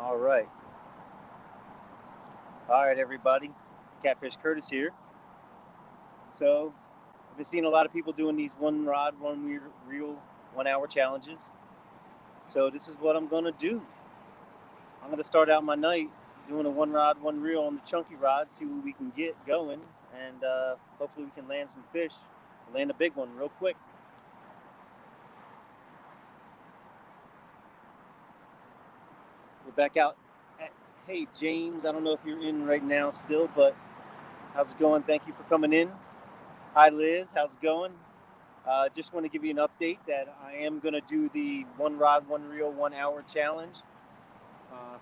All right. All right, everybody. Catfish Curtis here. So, I've been seeing a lot of people doing these one rod, reel, 1 hour challenges. So, this is what I'm going to do. I'm going to start out my night doing a one rod, one reel on the chunky rod, see what we can get going, and hopefully we can land some fish. Land a big one real quick. We're back out. Hey, James, I don't know if you're in right now still, but how's it going? Thank you for coming in. Hi, Liz. How's it going? Just want to give you an update that I am going to do the one rod, one reel, 1 hour challenge.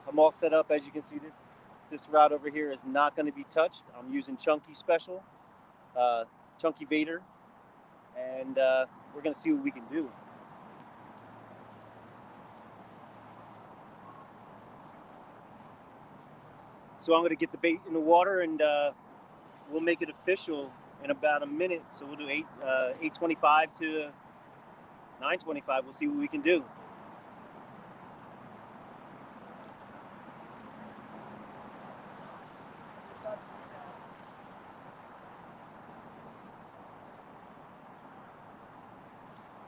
I'm all set up. As you can see, this rod over here is not going to be touched. I'm using Chunky Special, uh, Chunky Vader, and we're going to see what we can do. So I'm going to get the bait in the water, and we'll make it official in about a minute. So we'll do 8:25 to 9:25. We'll see what we can do.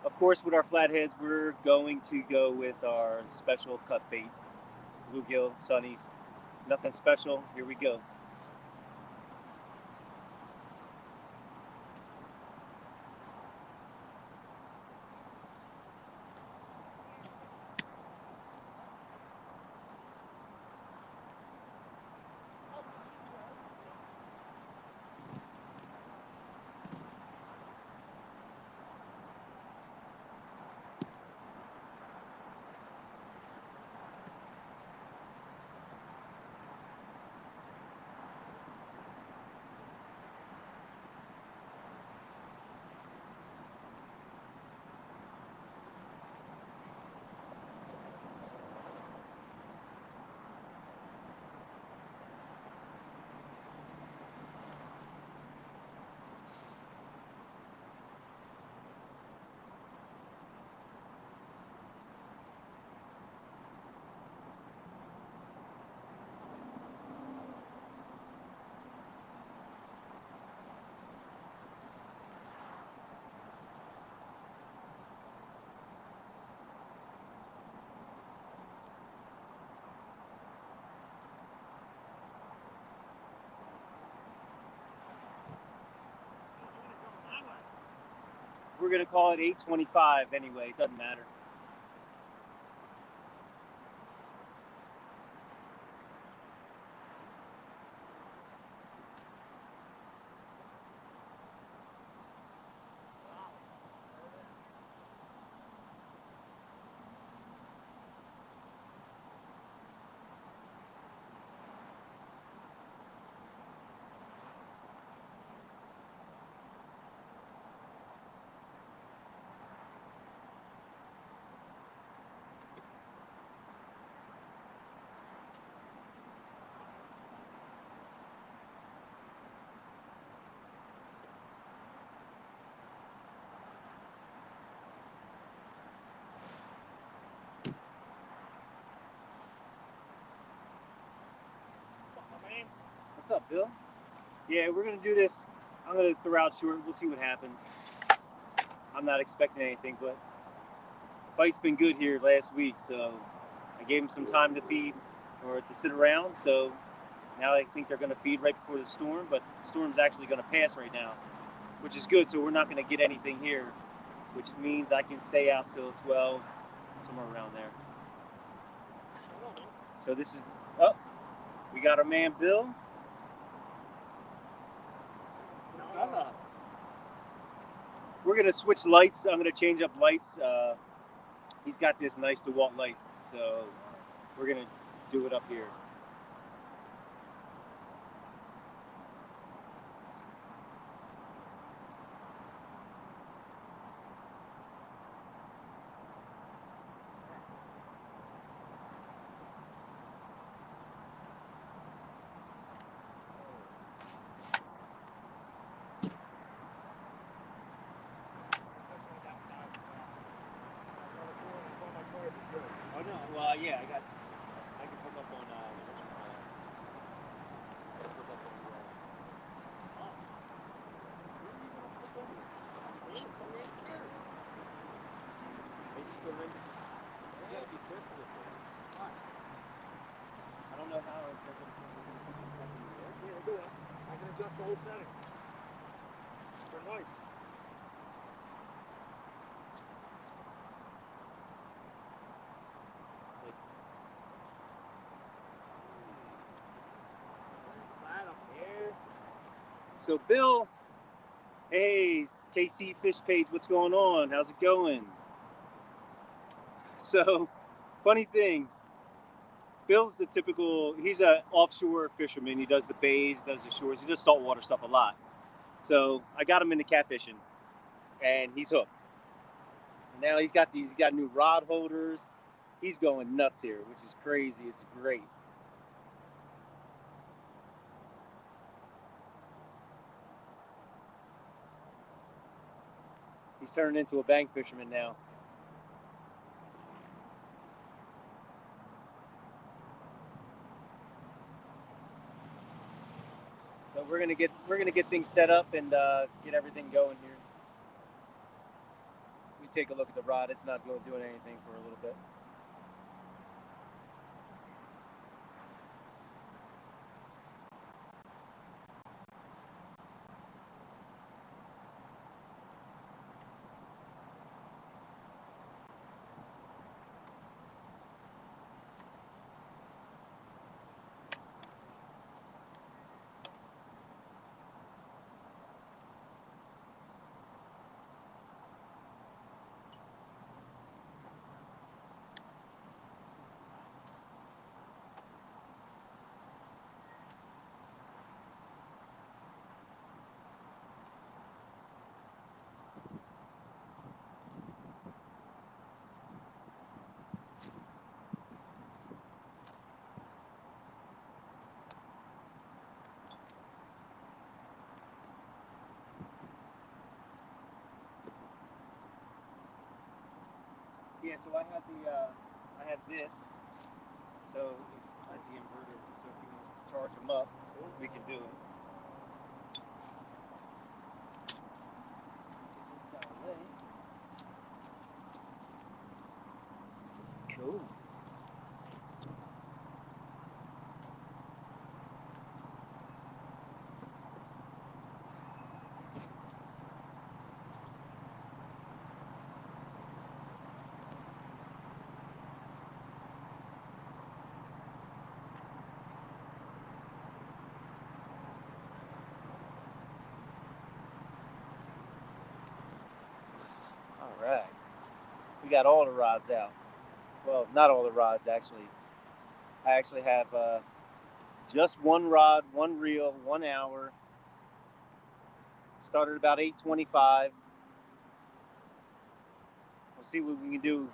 Of course, with our flatheads, we're going to go with our special cut bait, bluegill, sunnies. Nothing special. Here we go. We're going to call it 8:25 anyway. It doesn't matter. What's up, Bill? Yeah, we're going to do this. I'm going to throw out short. We'll see what happens. I'm not expecting anything, but the fight's been good here last week, so I gave them some time to feed or to sit around. So now I think they're going to feed right before the storm, but the storm's actually going to pass right now, which is good. So we're not going to get anything here, which means I can stay out till 12, somewhere around there. So this is, oh, we got our man Bill. We're going to switch lights. I'm going to change up lights. He's got this nice DeWalt light, so we're going to do it up here. Oh no, well yeah, I can up on what you call it. I was up on the. Oh, where are you gonna put them? Stand from there, carry. They just go right. You gotta be careful with those. Why? I don't know how it doesn't. Yeah, they go up. I can adjust the whole settings. They're nice. Flat up here. So Bill, hey, KC Fish Page, what's going on? How's it going? So, funny thing, Bill's the typical, he's an offshore fisherman. He does the bays, does the shores, he does saltwater stuff a lot. So I got him into catfishing and he's hooked. So now he's got new rod holders. He's going nuts here, which is crazy. It's great. He's turning into a bank fisherman now. So we're gonna get things set up and get everything going here. We take a look at the rod. It's not doing anything for a little bit. Yeah, so I had this. So I had the inverter. So if you want to charge them up, we can do it. Get this guy away. Cool. All right. We got all the rods out. Well, not all the rods actually. I actually have just one rod, one reel, 1 hour. Started about 8:25. We'll see what we can do.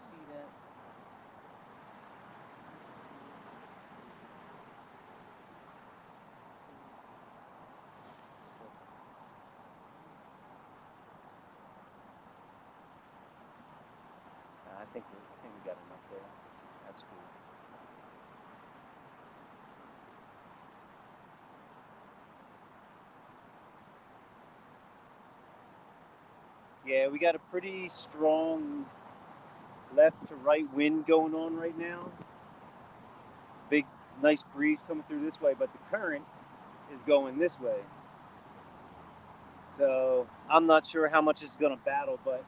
See that? I think we got enough there. That's cool. Yeah, we got a pretty strong left to right wind going on right now. Big, nice breeze coming through this way, but the current is going this way. So I'm not sure how much it's going to battle, but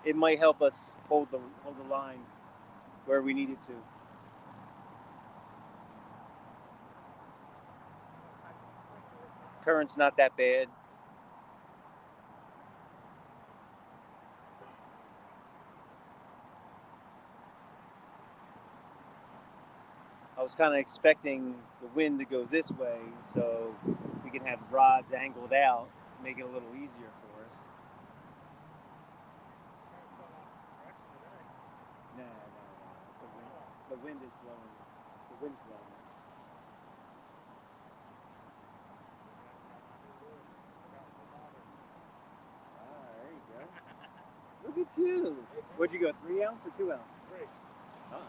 it might help us hold the line where we need it to. Current's not that bad. I was kind of expecting the wind to go this way, so we can have rods angled out, make it a little easier for us. No. The wind is blowing. The wind's blowing. There you go. Look at you. What'd you go, 3 ounce or 2 ounce? 3. Uh-oh.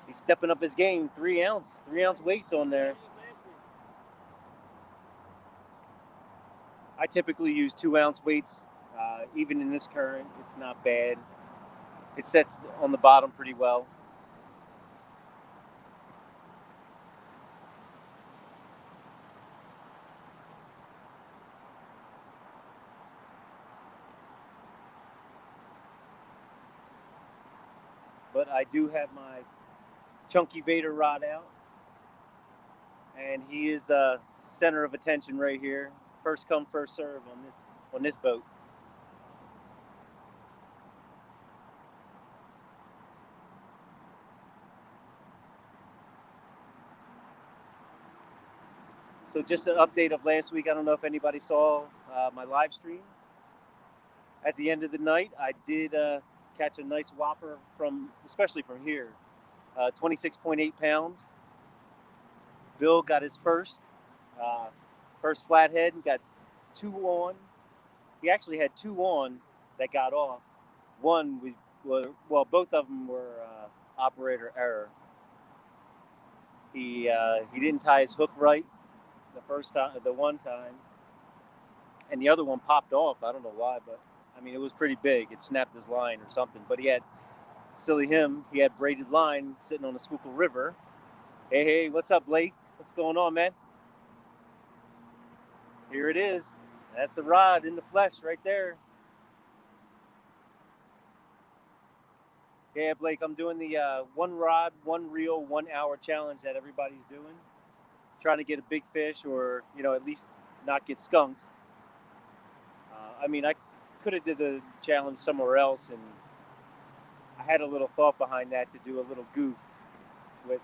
He's stepping up his game. 3 ounce weights on there. I typically use 2 ounce weights. Even in this current, it's not bad. It sets on the bottom pretty well. But I do have my Chunky Vader rod out, and he is the center of attention right here. First come, first serve on this boat. So just an update of last week. I don't know if anybody saw my live stream. At the end of the night, I did catch a nice whopper especially from here, 26.8 pounds. Bill got his first flathead, got 2 on. He actually had 2 on that got off. One both of them were operator error. He didn't tie his hook right the one time, and the other one popped off. I don't know why, but I mean, it was pretty big. It snapped his line or something. But he had, silly him, he had braided line sitting on the Schuylkill River. Hey, what's up, Blake? What's going on, man? Here it is. That's the rod in the flesh right there. Yeah, Blake, I'm doing the 1 rod, 1 reel, 1 hour challenge that everybody's doing. Trying to get a big fish, or at least not get skunked. I mean, I could have did the challenge somewhere else, and I had a little thought behind that to do a little goof with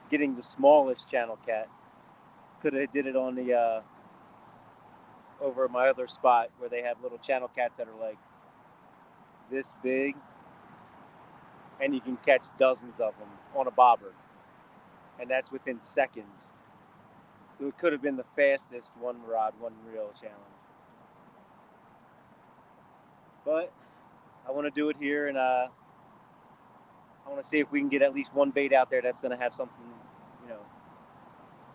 getting the smallest channel cat. Could have did it on the over at my other spot where they have little channel cats that are like this big, and you can catch dozens of them on a bobber, and that's within seconds. So it could have been the fastest 1 rod, 1 reel challenge. But I want to do it here, and I want to see if we can get at least 1 bait out there that's going to have something,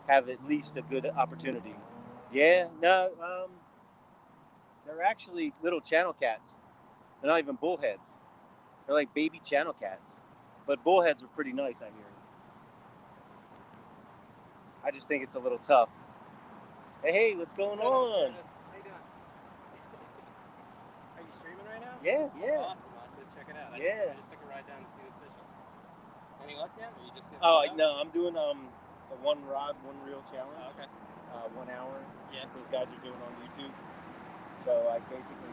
have at least a good opportunity. Yeah, no, they're actually little channel cats. They're not even bullheads. They're like baby channel cats. But bullheads are pretty nice, I hear. I just think it's a little tough. Hey, what's going on? How you doing? Are you streaming right now? Yeah. Awesome. I'll have to check it out. I just took a ride down to see this fishing. Any luck yet? Or you just getting set up? No, I'm doing a 1 rod, 1 reel challenge. Oh, okay. 1 hour. Yeah. Those guys are doing on YouTube. So I basically,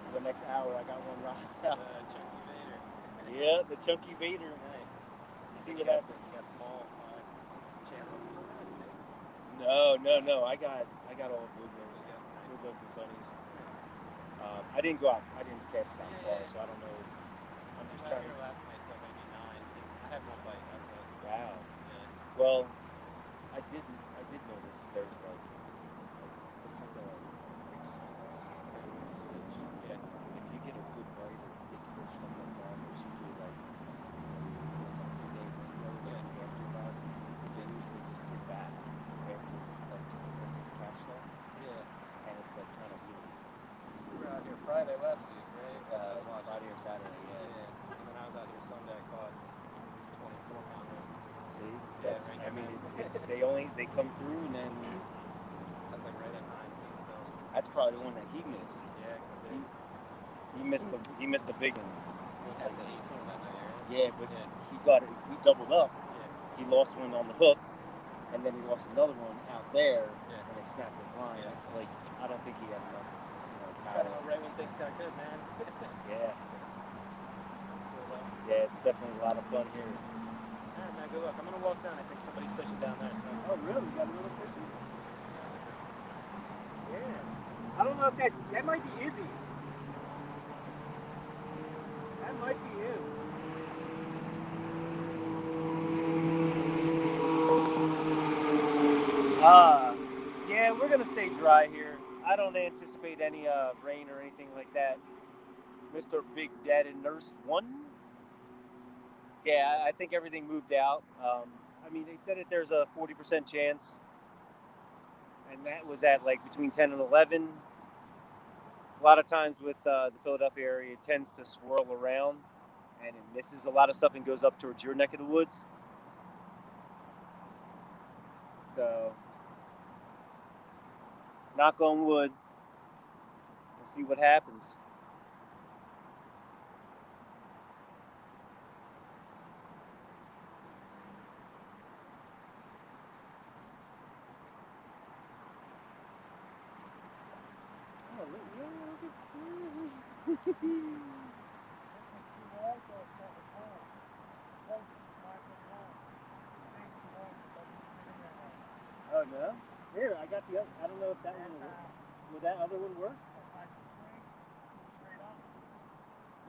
for the next hour, I got 1 rod. Chunky Vader. Yeah, the Chunky Vader. Nice. See what happens. You got small channel. No. I got all bluegills. Yeah, nice. Bluegills and sunnies. Nice. I didn't go out. I didn't cast it out far, so I don't know. I'm just I was trying here last night till maybe 9. I had 1 bite. That's it. Wow. Yeah. Well, I did notice there's like it's like a fish. Yeah. If you get a good bite or big fish, stuff like that, there's usually like after that, they usually just sit back after the catch stuff, Yeah. and it's like kind of weird. We were out here Friday last week, right? Friday or Saturday, Yeah. yeah. And then I was out here Sunday. I caught 24 pounder. See, Yeah, that's right I mean, there. it's they come through, and then That's like right at 9 feet, so. that's probably the one that he missed. Yeah, could be. He missed the big one. We had the 18 that night, right? Yeah, but Yeah. he got it. We doubled up. Yeah. He lost one on the hook, and then he lost another one out there, Yeah. and it snapped his line. Yeah. Like, I don't think he had enough, Kind power. of right when things got good, man. Yeah, That's cool, though. yeah, it's definitely a lot of fun here. All right, man, good luck. I'm going to walk down. I think somebody's fishing down there. So. Oh, really? You got another fishing? Yeah. I don't know if that might be Izzy. That might be him. Yeah, we're gonna stay dry here. I don't anticipate any rain or anything like that. Mr. Big Dad and Nurse One. Yeah, I think everything moved out. I mean, they said that there's a 40% chance, and that was at like between 10 and 11. A lot of times with the Philadelphia area, it tends to swirl around, and it misses a lot of stuff and goes up towards your neck of the woods. So, knock on wood. We'll see what happens. Oh, look, oh no! Here, I got the other. I don't know if that one will work. Will that other one work?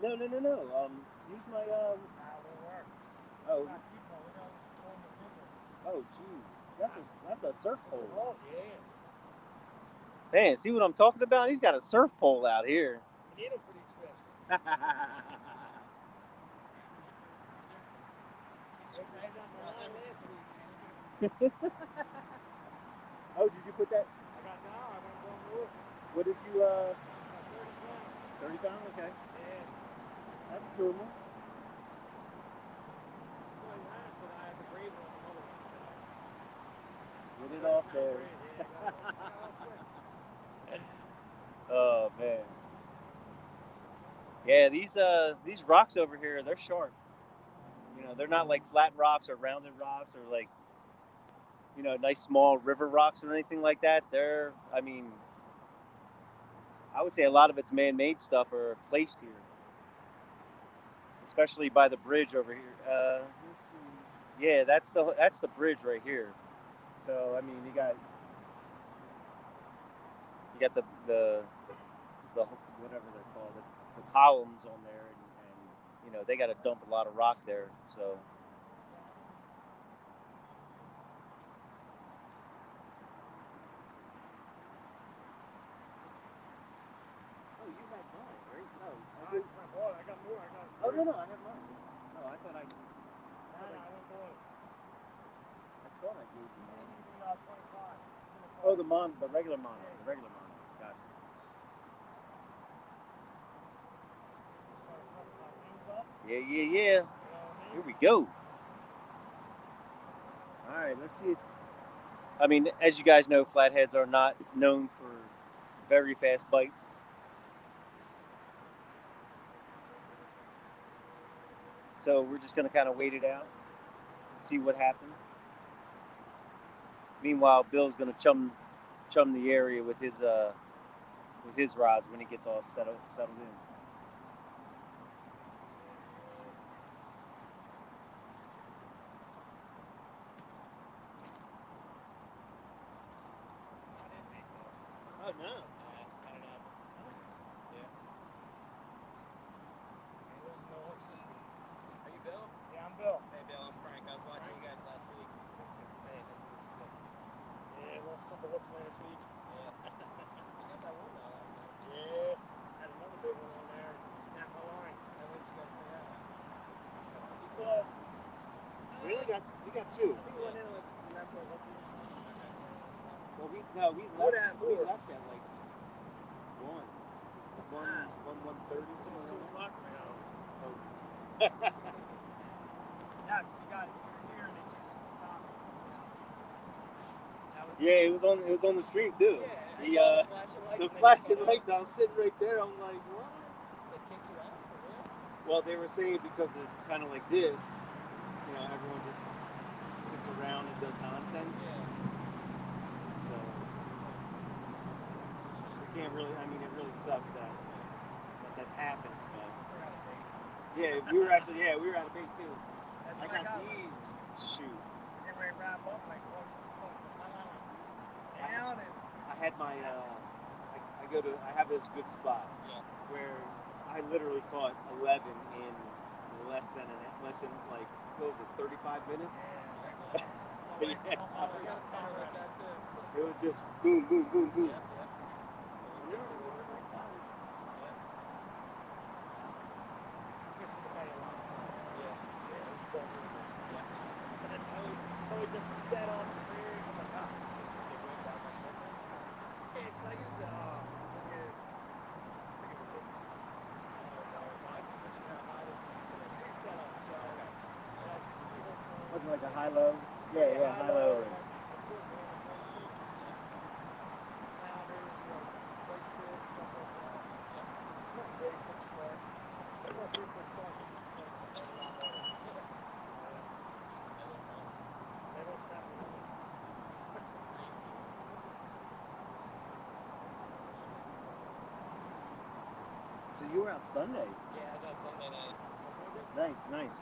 No. Use my Oh. Oh, jeez. That's a surf pole. Oh, yeah. Man, see what I'm talking about? He's got a surf pole out here. We need them for these fish. Oh, did you put that? I got now. I went going wood. What did you, 30 pounds. 30 pound? Okay. Yeah. That's normal. That's all I had, but I had the braid on the other one, so. Get it off there. Oh, man. Yeah, these rocks over here, they're sharp. They're not like flat rocks or rounded rocks or like, nice small river rocks or anything like that. I mean, I would say a lot of it's man-made stuff are placed here, especially by the bridge over here. Yeah, that's the bridge right here. So I mean, you got the whatever they're called, the columns on there, and they got to dump a lot of rock there. So. Oh, you have mine, right? No, I got more. Oh no, I have mine. No, I thought I. I went bought it. I thought I gave you mine. 25. Oh, the regular mono, Gotcha. Yeah. Here we go. All right, let's see it. I mean, as you guys know, flatheads are not known for very fast bites. So we're just going to kind of wait it out, see what happens. Meanwhile, Bill's going to chum the area with his rods when he gets all settled in. Oh no. I don't know. Yeah. There's no hooks this week. Are you Bill? Yeah, I'm Bill. Hey, Bill, I'm Frank. I was watching you guys last week. Hey, that's good. Yeah, lost a couple hooks last week. Yeah. I got that one though. Yeah. Had another big one on there. Snapped my line. How many did you guys stay out? We got two. I think we went in like left or lucky. Well, we left at like 1:30 somewhere. 2 o'clock now. Oh. Yeah, you got here and it just Yeah, it was on the stream too. Yeah, the flashing lights. I was sitting right there. I'm like, what? They kick you out for real? Well, they were saying because of kind of like this, everyone just sits around and does nonsense. Yeah. So we can't really. I mean, it really sucks that happens. But We're out of date. yeah, we were actually we were out of bait too. That's I what got these. Shoot. And we wrap up like down and I had my. I have this good spot where I literally caught 11 in less than like what was it, 35 minutes. yeah. Yeah. We got a spot like that too. It was just boom, boom, boom, boom. Yeah. Totally different setups and rigs. Oh my god. Yeah, because I use the Was it like a high-low? Yeah, high-low. So you were out Sunday? Yeah, I was out Sunday night. Nice.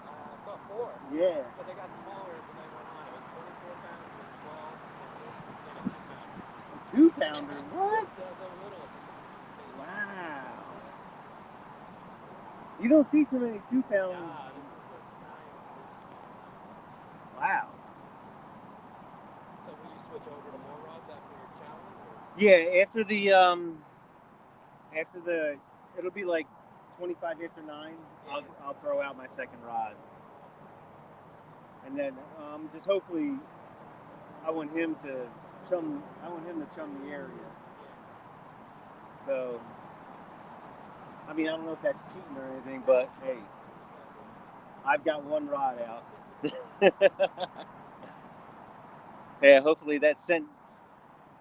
Caught 4. Yeah. But they got smaller as the night went on. It was 24 pounds and 12 and 8 and a 2 pounder. 2-pounder? What? The littlest. Wow. You don't see too many 2-pound. Nah, this was a time. Wow. So will you switch over to more rods after your challenge? Or? Yeah, after the it'll be like 25 after 9. Yeah. I'll throw out my second rod, and then just hopefully I want him to chum the area. So I mean, I don't know if that's cheating or anything, but hey, I've got one rod out. Yeah, hopefully that scent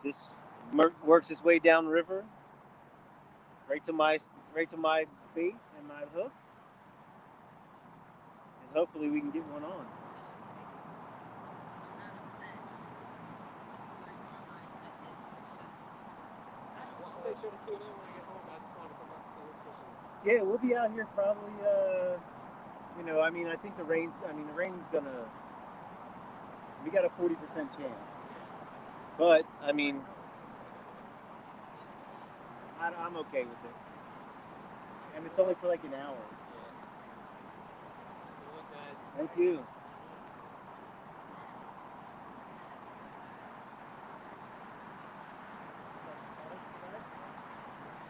just works its way down river, right to my bait and my hook, and hopefully we can get one on. Make sure to tune in when I get home. I just want to come up and see what's fishing. Yeah, we'll be out here probably. I mean, I think the rain's gonna. We got a 40% chance, but I mean, I'm okay with it, and it's only for like an hour. You look nice. Thank you.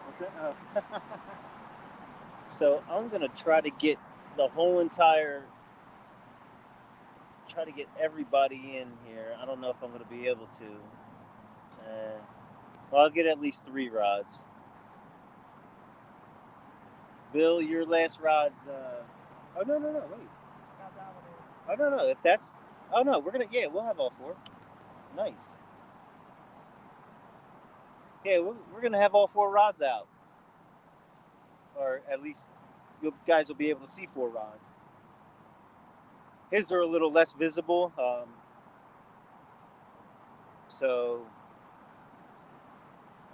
What's that? Oh. So I'm gonna try to get the whole try to get everybody in here. I don't know if I'm gonna be able to. Well, I'll get at least 3 rods. Bill, your last rod's. Oh no, wait. Oh no, if that's. Oh no, we'll have all 4. Nice. Yeah, we're gonna have all 4 rods out, or at least you guys will be able to see 4 rods. His are a little less visible, so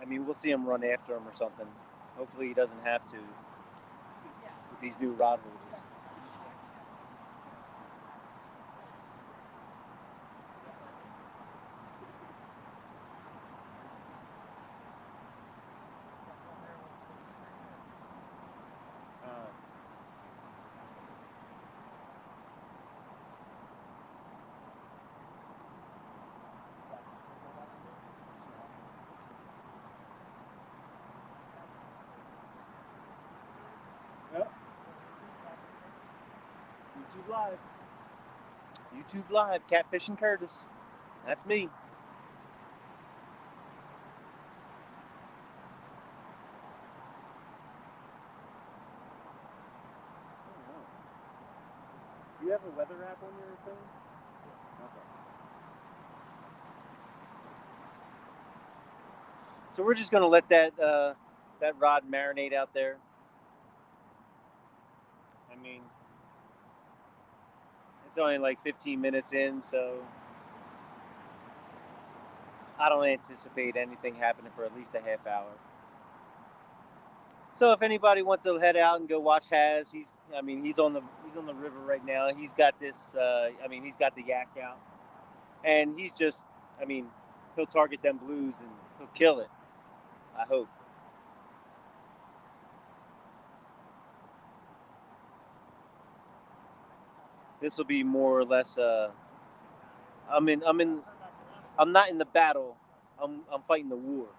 I mean we'll see him run after him or something. Hopefully he doesn't have to with these new rod holders. YouTube Live, Catfishing Curtis. That's me. Do you have a weather app on your phone? Okay. So we're just gonna let that rod marinate out there. I mean, It's only like 15 minutes in, so I don't anticipate anything happening for at least a half hour. So if anybody wants to head out and go watch Haz, he's on the river right now. He's got this. He's got the yak out, and he's just. I mean, he'll target them blues and he'll kill it. I hope. This will be more or less. I'm not in the battle. I'm fighting the war.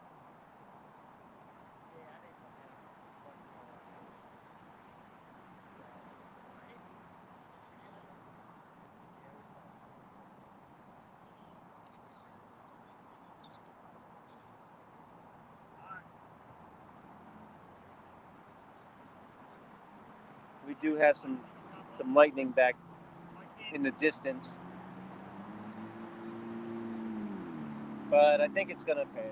We do have some lightning back in the distance, but I think it's gonna pass.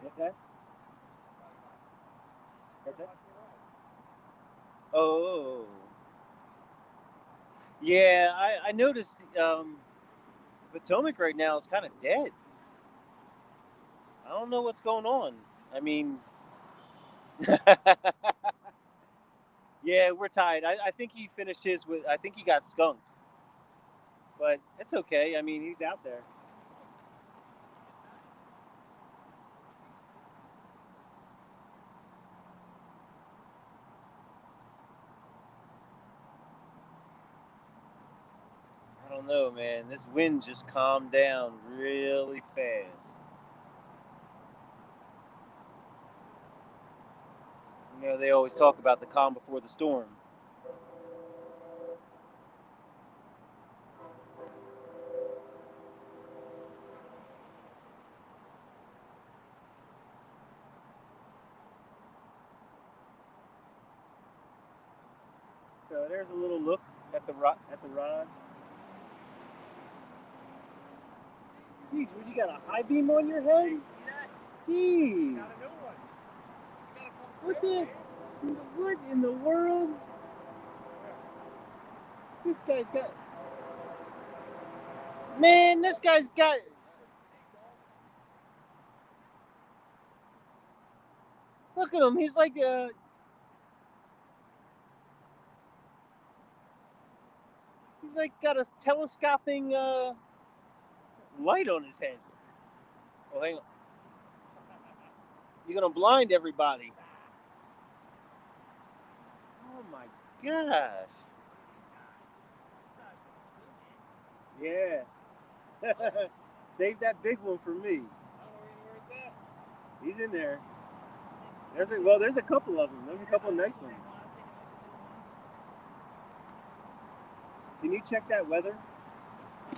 What's that? What's that? Oh. Yeah, I noticed Potomac right now is kind of dead. I don't know what's going on. I mean, yeah, we're tied. I think he finished his with. I think he got skunked, but it's okay. I mean, he's out there. I don't know, man. This wind just calmed down really fast. You know, they always talk about the calm before the storm. So there's a little look at the rod. Jeez, what, you got a high beam on your head? Jeez. What in the world? This guy's got. Man, this guy's got. Look at him. He's like he's like got a telescoping light on his head. Oh, hang on. You're gonna blind everybody. Oh my gosh. Yeah. Save that big one for me. He's in there. There's a couple of them. There's a couple of nice ones. Can you check that weather?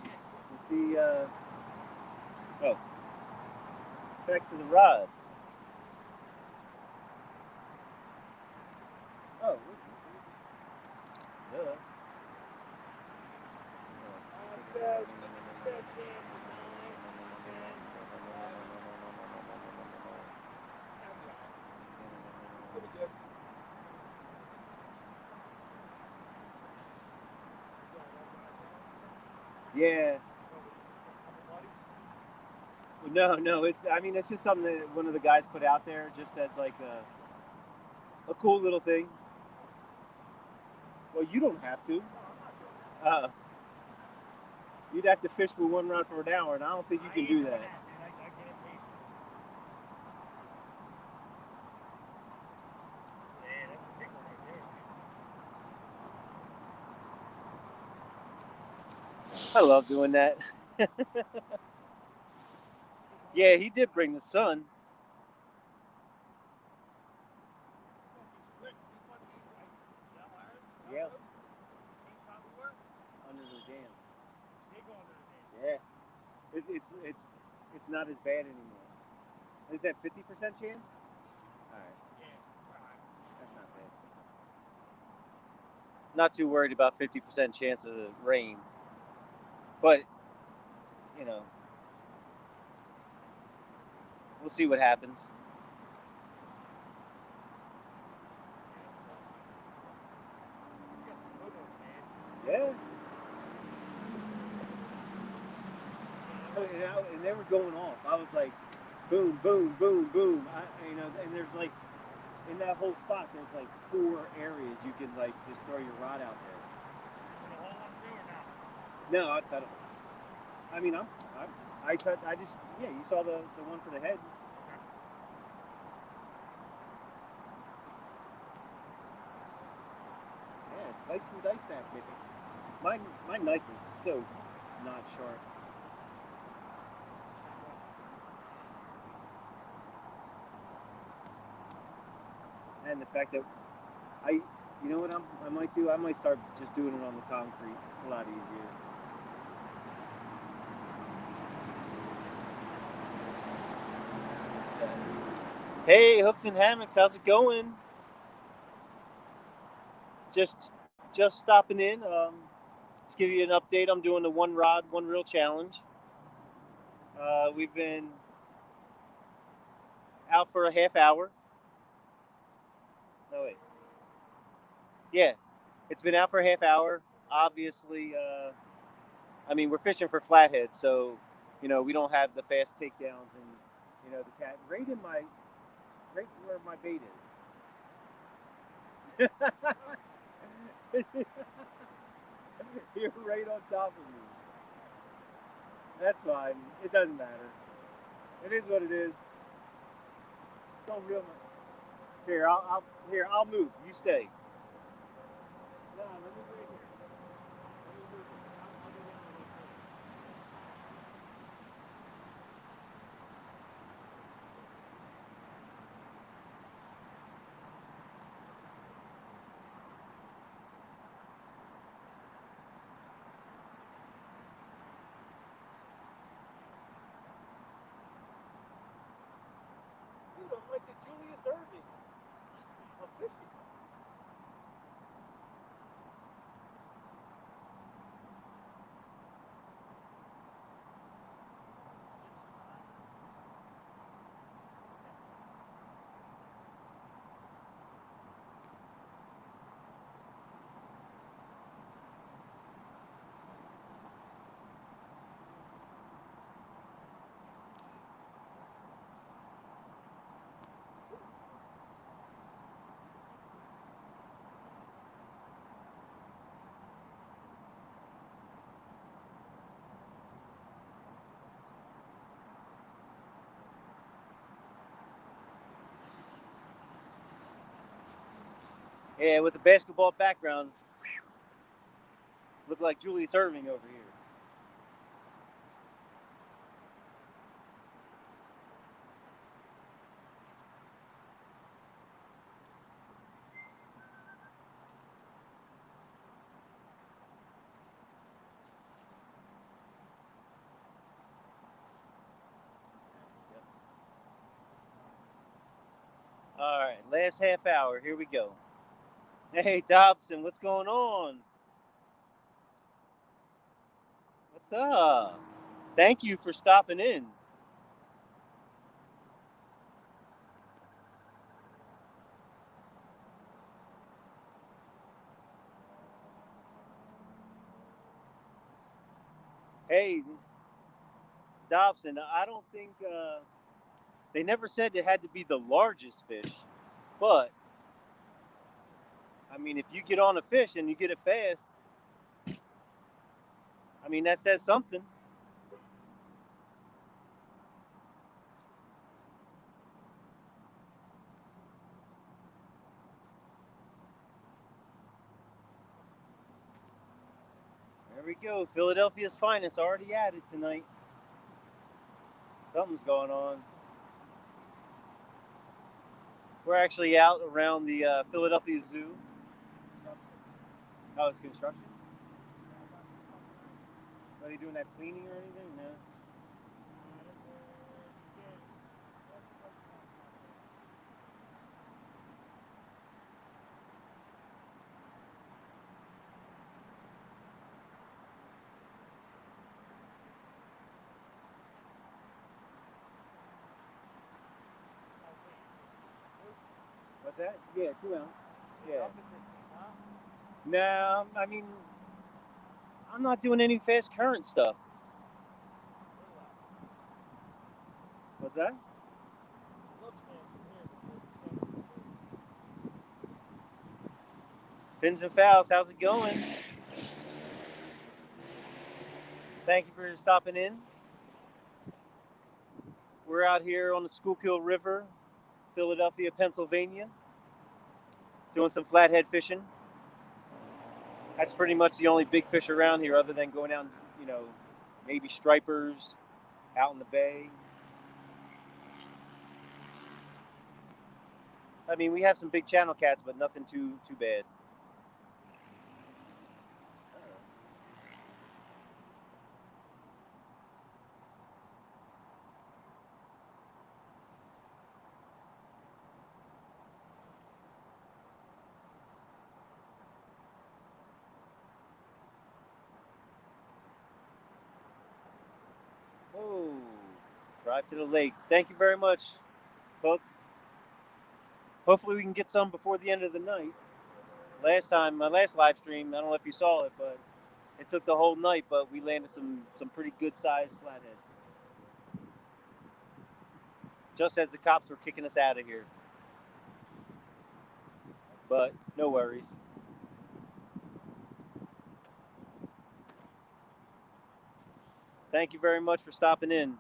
And see, oh, back to the rod. Oh, duh. Yeah. No. It's just something that one of the guys put out there just as like a cool little thing. Well, you don't have to. Uh, you'd have to fish with one rod for an hour, and I don't think you can do that. I love doing that. Yeah, he did bring the sun. Yeah. It's not as bad anymore. Is that 50% chance? All right, that's not bad. Not too worried about 50% chance of rain, but you know, we'll see what happens. Yeah. And they were going off. I was like, boom, boom, boom, boom. And there's like in that whole spot, there's like 4 areas you can like just throw your rod out there. The whole one too, or no? No, I cut it. I mean, I cut. I just yeah. You saw the one for the head. Yeah, slice and dice that baby. My knife is so not sharp. And the fact that you know what I might do? I might start just doing it on the concrete. It's a lot easier. Fix that. Hey, Hooks and Hammocks, how's it going? Just stopping in. Just give you an update. I'm doing the one rod, one reel challenge. We've been out for a half hour. No wait. Yeah, it's been out for a half hour. Obviously, I mean we're fishing for flatheads, so we don't have the fast takedowns and the cat right where my bait is. You're right on top of me. That's fine. It doesn't matter. It is what it is. Don't reel my. I'll move. You stay. No, let me right here. Let me move it. I'll go down a little further. Dude, I'm like the Julius Irving of fishing. Yeah, with the basketball background, look like Julius Irving over here. All right, last half hour. Here we go. Hey, Dobson, what's going on? What's up? Thank you for stopping in. Hey, Dobson, I don't think they never said it had to be the largest fish, but I mean, if you get on a fish and you get it fast, I mean, that says something. There we go. Philadelphia's finest already at it tonight. Something's going on. We're actually out around the Philadelphia Zoo. Oh, it's construction. Are they doing that cleaning or anything? No. that? Yeah, 2 ounce. Yeah. Up at this thing, huh? No, I mean, I'm not doing any fast current stuff. What's that? It looks fast from here, but there's a center too. Fins and Fouls, how's it going? Thank you for stopping in. We're out here on the Schuylkill River, Philadelphia, Pennsylvania, doing some flathead fishing. That's pretty much the only big fish around here, other than going out, maybe stripers out in the bay. I mean, we have some big channel cats, but nothing too bad. Oh, drive to the lake. Thank you very much, folks. Hopefully we can get some before the end of the night. Last time, my last live stream, I don't know if you saw it, but it took the whole night, but we landed some pretty good sized flatheads. Just as the cops were kicking us out of here. But no worries. Thank you very much for stopping in.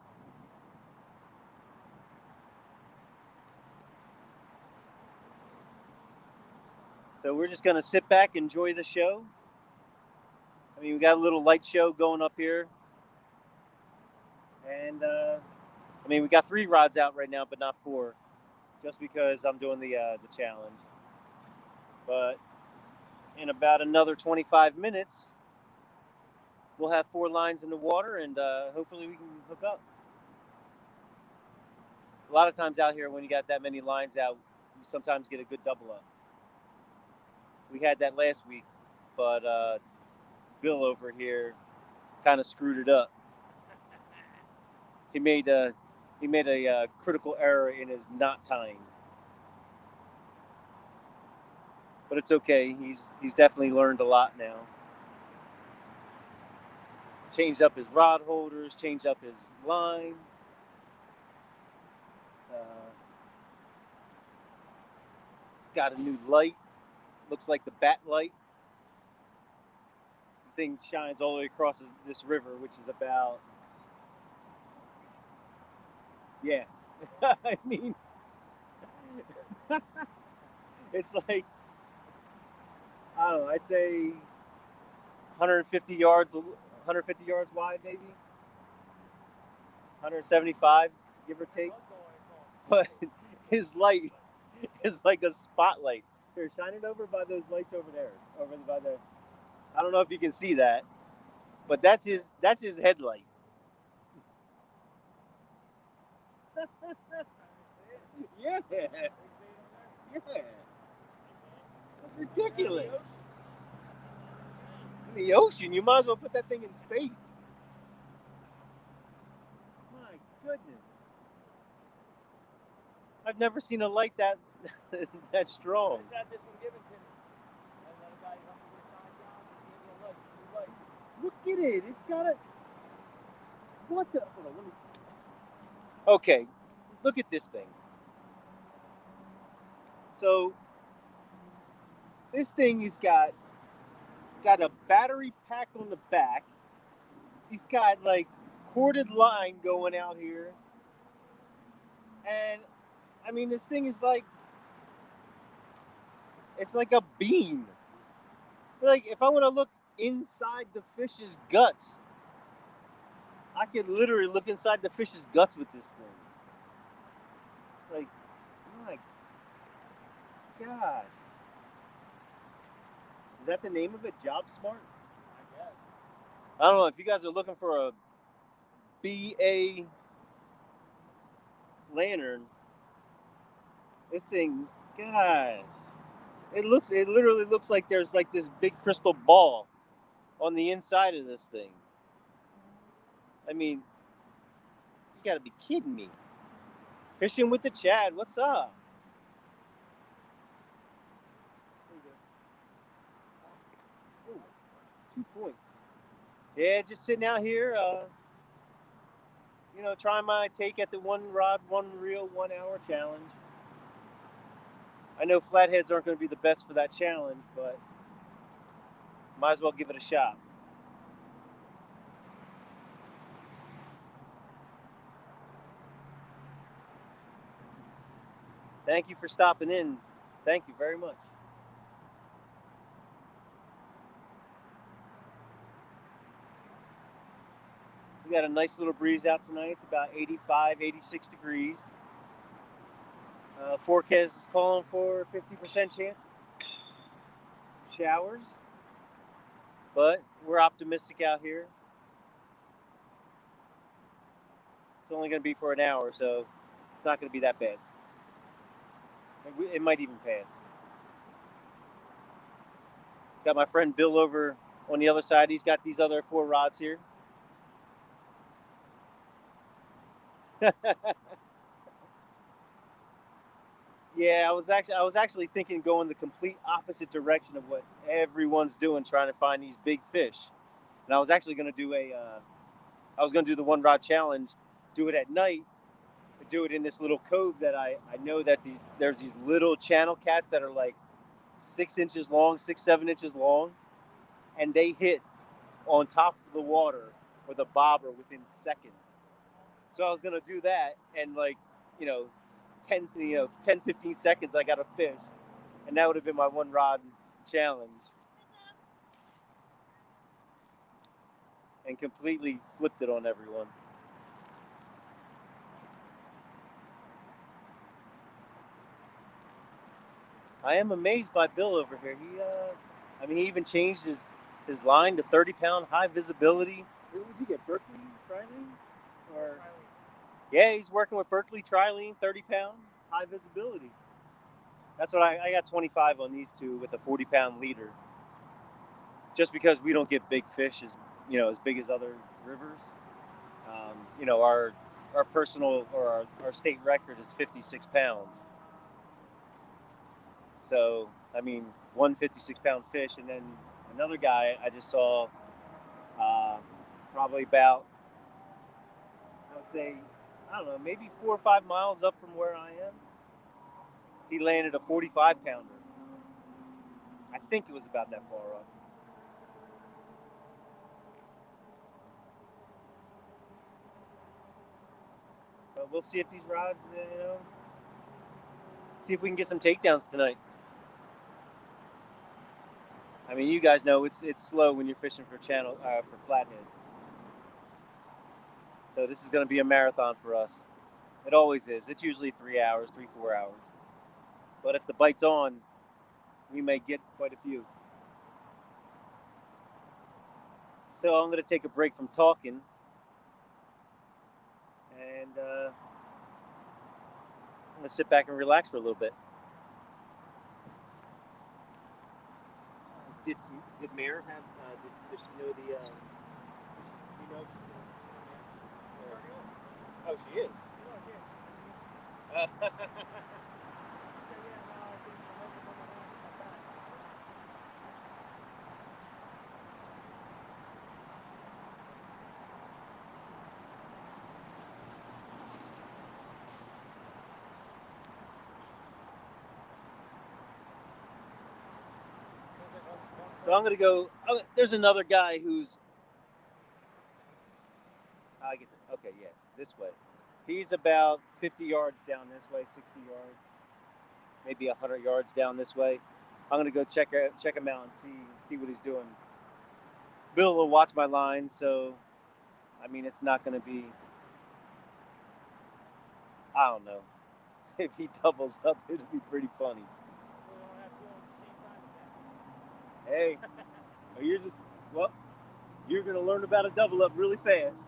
So we're just going to sit back, enjoy the show. I mean, we got a little light show going up here. And, we got 3 rods out right now, but not 4. Just because I'm doing the challenge. But in about another 25 minutes, we'll have 4 lines in the water, and hopefully we can hook up. A lot of times out here, when you got that many lines out, you sometimes get a good double up. We had that last week, but Bill over here kind of screwed it up. He made a critical error in his knot tying, but it's okay. He's definitely learned a lot now. Changed up his rod holders, changed up his line. Got a new light. Looks like the bat light. The thing shines all the way across this river, which is about, yeah. I mean, it's like, I don't know, I'd say 150 yards wide, maybe 175, give or take. But his light is like a spotlight. Here, shine it over by those lights over there, over by the. I don't know if you can see that, but that's his headlight. Yeah, yeah. That's ridiculous. In the ocean, you might as well put that thing in space. My goodness. I've never seen a light that strong. I just had this one given to me. And then a guy helped me sign down and gave me a light. Look at it. It's got a. What the? Hold on, let me. Okay, look at this thing. So this thing has got a battery pack on the back. He's got like corded line going out here. And I mean, this thing is like, it's like a beam. Like, if I want to look inside the fish's guts, I could literally look inside the fish's guts with this thing. Like, my gosh. Is that the name of it? Job Smart? I guess. I don't know. If you guys are looking for a BA lantern, this thing, gosh. It literally looks like there's like this big crystal ball on the inside of this thing. I mean, you gotta be kidding me. Fishing with the Chad, what's up? Ooh, 2 points. Yeah, just sitting out here, trying my take at the one rod, one reel, 1 hour challenge. I know flatheads aren't going to be the best for that challenge, but might as well give it a shot. Thank you for stopping in. Thank you very much. We got a nice little breeze out tonight. It's about 85, 86 degrees. Forecast is calling for 50% chance of showers, but we're optimistic out here. It's only going to be for an hour, so it's not going to be that bad. It might even pass. Got my friend Bill over on the other side. He's got these other 4 rods here. Yeah, I was actually thinking going the complete opposite direction of what everyone's doing, trying to find these big fish. And I was actually going to do the 1 rod challenge, do it at night, but do it in this little cove that I know that there's these little channel cats that are like 6 inches long, 6-7 inches long, and they hit on top of the water with a bobber within seconds. So I was going to do that, and 10, 15 seconds, I got a fish. And that would have been my 1 rod challenge. And completely flipped it on everyone. I am amazed by Bill over here. He even changed his line to 30-pound high visibility. What did you get, Berkeley Trilene? Or yeah, he's working with Berkeley Trilene, 30-pound high visibility. That's what I got 25 on these 2 with a 40-pound leader. Just because we don't get big fish as big as other rivers. Our personal or our state record is 56 pounds. So, one 56-pound fish, and then another guy I just saw, probably about, I would say, I don't know, maybe 4 or 5 miles up from where I am. He landed a 45-pounder. I think it was about that far up. But we'll see if these rods, see if we can get some takedowns tonight. You guys know it's slow when you're fishing for flatheads. So this is going to be a marathon for us. It always is. It's usually 3 hours, 4 hours. But if the bite's on, we may get quite a few. So I'm going to take a break from talking, and I'm going to sit back and relax for a little bit. Did Mare have? Does she know the? You know? Oh, she is. So I'm going to go. Oh, there's another guy who's. I get that. Okay, yeah, this way. He's about 50 yards down this way, 60 yards, maybe 100 yards down this way. I'm going to go check him out and see what he's doing. Bill will watch my line, so it's not going to be. I don't know. If he doubles up, it'll be pretty funny. Hey, you're going to learn about a double up really fast.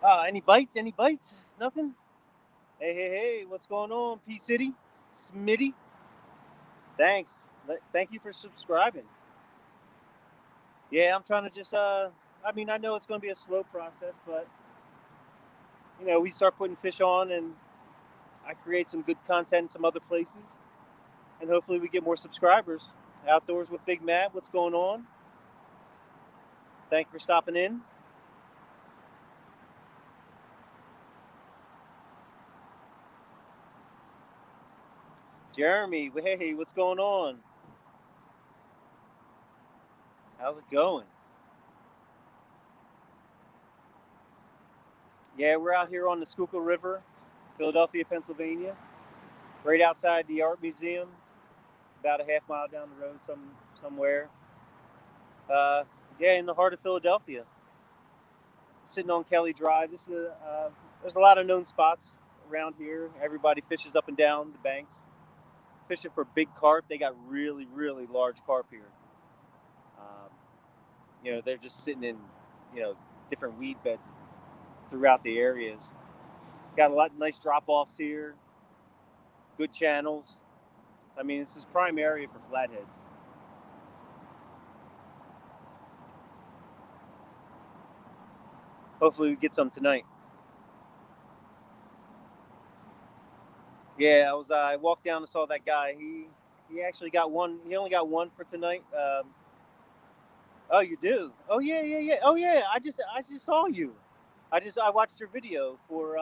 Any bites? Any bites? Nothing? Hey, what's going on, P City? Smitty? Thanks. Thank you for subscribing. Yeah, I'm trying to just, I mean, I know it's going to be a slow process, but, you know, we start putting fish on and I create some good content in some other places. And hopefully we get more subscribers. Outdoors with Big Matt, what's going on? Thank you for stopping in. Jeremy, hey, what's going on? How's it going? Yeah, we're out here on the Schuylkill River, Philadelphia, Pennsylvania, right outside the Art Museum, about a half mile down the road somewhere. Uh, yeah, in the heart of Philadelphia, sitting on Kelly Drive. There's a lot of known spots around here. Everybody fishes up and down the banks, fishing for big carp. They got really, really large carp here. You know, they're just sitting in, you know, different weed beds throughout the areas. Got a lot of nice drop-offs here, good channels. I mean, this is prime area for flatheads. Hopefully we get some tonight. Yeah, I walked down and saw that guy. He actually got one. He only got one for tonight. Oh, you do? Oh yeah. Oh yeah. I just saw you. I watched your video for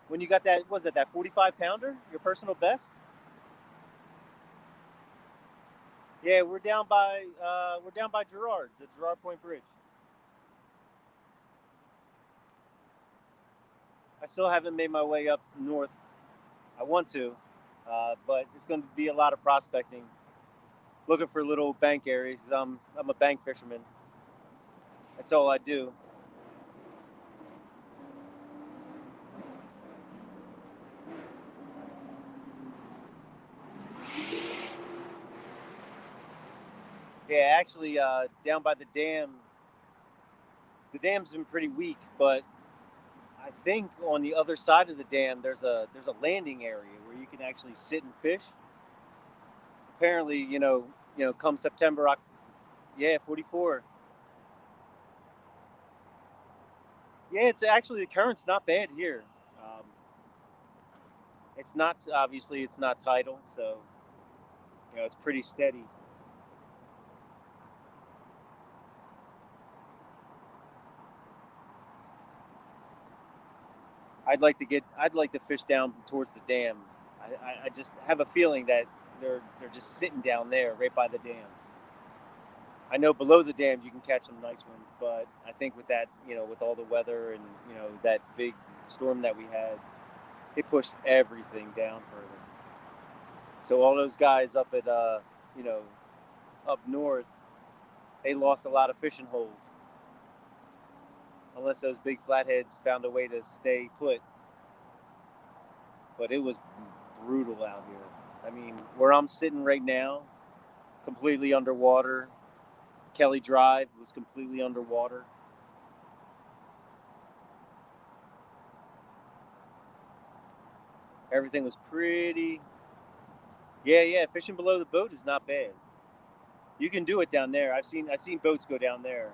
when you got that. Was it that 45-pounder? Your personal best? Yeah, we're down by Girard, the Girard Point Bridge. I still haven't made my way up north. I want to, but it's going to be a lot of prospecting, looking for little bank areas. Cause I'm a bank fisherman. That's all I do. Yeah, actually, down by the dam. The dam's been pretty weak, but I think on the other side of the dam there's a landing area where you can actually sit and fish. Apparently, come September, yeah, 44. Yeah, it's actually the current's not bad here. Um, it's not obviously it's not tidal, so it's pretty steady. I'd like to fish down towards the dam. I just have a feeling that they're just sitting down there right by the dam. I know below the dams you can catch some nice ones, but I think with that, with all the weather and that big storm that we had, it pushed everything down further. So all those guys up at you know up north, they lost a lot of fishing holes. Unless those big flatheads found a way to stay put. But it was brutal out here. I mean, where I'm sitting right now, completely underwater. Kelly Drive was completely underwater. Everything was pretty. Yeah. Fishing below the boat is not bad. You can do it down there. I've seen boats go down there.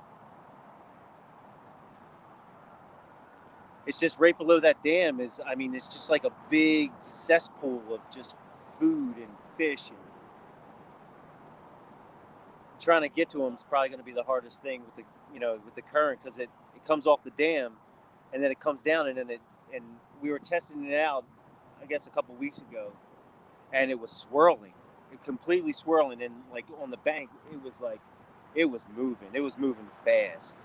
It's just right below that dam it's just like a big cesspool of just food and fish, and trying to get to them is probably going to be the hardest thing with the current, because it comes off the dam and then it comes down, and we were testing it out I guess a couple weeks ago, and it was swirling, it completely swirling, and like on the bank it was moving fast.